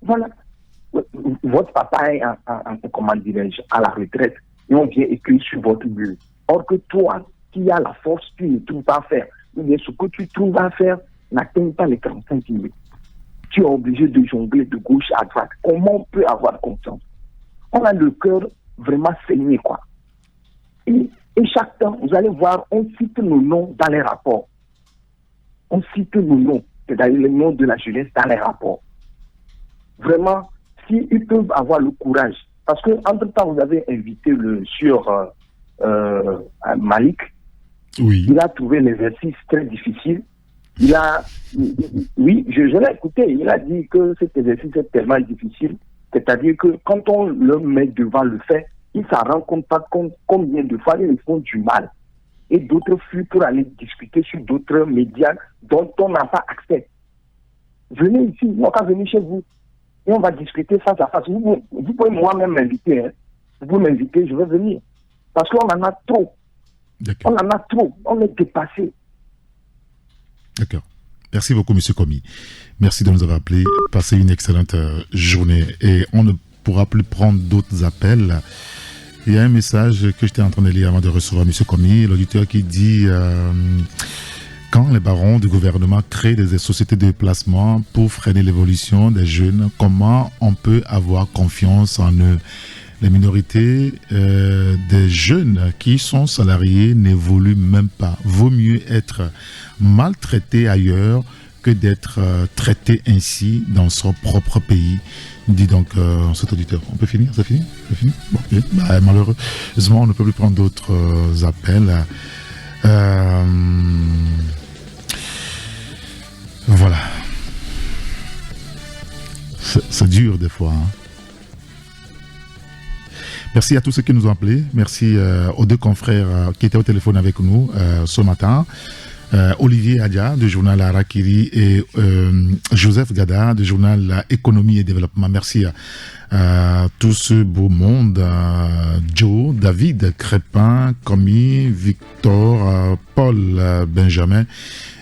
Voilà. Votre papa est comment dirais-je, à la retraite et on vient écrire sur votre mur. Or que toi, qui as la force, tu ne trouves pas à faire. Ou bien ce que tu trouves à faire n'atteint pas les 45 000. Tu es obligé de jongler de gauche à droite. Comment on peut avoir confiance? On a le cœur vraiment saigné, quoi. Et chaque temps, vous allez voir, on cite nos noms dans les rapports. On cite nos noms, c'est-à-dire les noms de la jeunesse dans les rapports. Vraiment, s'ils peuvent avoir le courage, parce que entre-temps, vous avez invité le sieur Malik. Oui. Il a trouvé l'exercice très difficile. Oui, je l'ai écouté. Il a dit que cet exercice est tellement difficile, c'est-à-dire que quand on le met devant le fait, il ne s'en rend compte pas combien de fois ils font du mal. Et d'autres fuient pour aller discuter sur d'autres médias dont on n'a pas accès. Venez ici, on va venir chez vous. Et on va discuter face à face. Vous pouvez moi-même m'inviter. Hein. Vous pouvez m'inviter, je vais venir. Parce qu'on en a trop. On en a trop. On est dépassé. D'accord. Merci beaucoup, M. Komi. Merci de nous avoir appelés. Passez une excellente journée. Et on ne pourra plus prendre d'autres appels. Il y a un message que j'étais en train de lire avant de recevoir M. Komi, l'auditeur qui dit quand les barons du gouvernement créent des sociétés de placement pour freiner l'évolution des jeunes, comment on peut avoir confiance en eux? Les minorités des jeunes qui sont salariés n'évoluent même pas. Vaut mieux être maltraité ailleurs que d'être traité ainsi dans son propre pays, dit donc cet auditeur. On peut finir? C'est fini? Bon, okay. Malheureusement, on ne peut plus prendre d'autres appels. Voilà. C'est dur des fois. Hein. Merci à tous ceux qui nous ont appelés. Merci aux deux confrères qui étaient au téléphone avec nous ce matin. Olivier Adia du journal Arakiri et Joseph Gada du journal Économie et Développement. Merci à tout ce beau monde. Joe, David, Crépin, Comi, Victor, Paul, Benjamin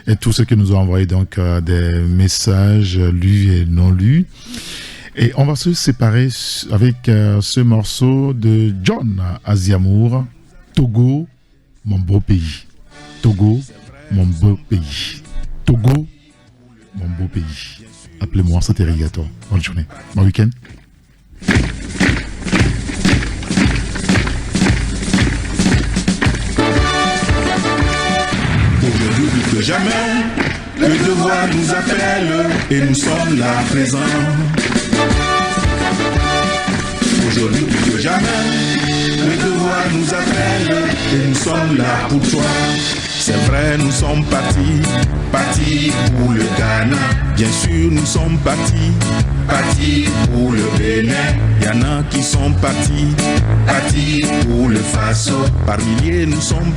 et tous ceux qui nous ont envoyé donc des messages lus et non lus. Et on va se séparer avec ce morceau de John Aziamour, Togo, mon beau pays. Togo, mon beau pays. Togo, mon beau pays. Appelez-moi, c'est irrigateur. Bonne journée. Bon week-end. Aujourd'hui plus que jamais, le devoir nous appelle et nous sommes là présents. Aujourd'hui plus que jamais, le devoir nous appelle et nous sommes là pour toi. C'est vrai, nous sommes partis pour le Ghana. Bien sûr, nous sommes partis pour le Bénin. Il y en a qui sont partis pour le Faso. Par milliers, nous sommes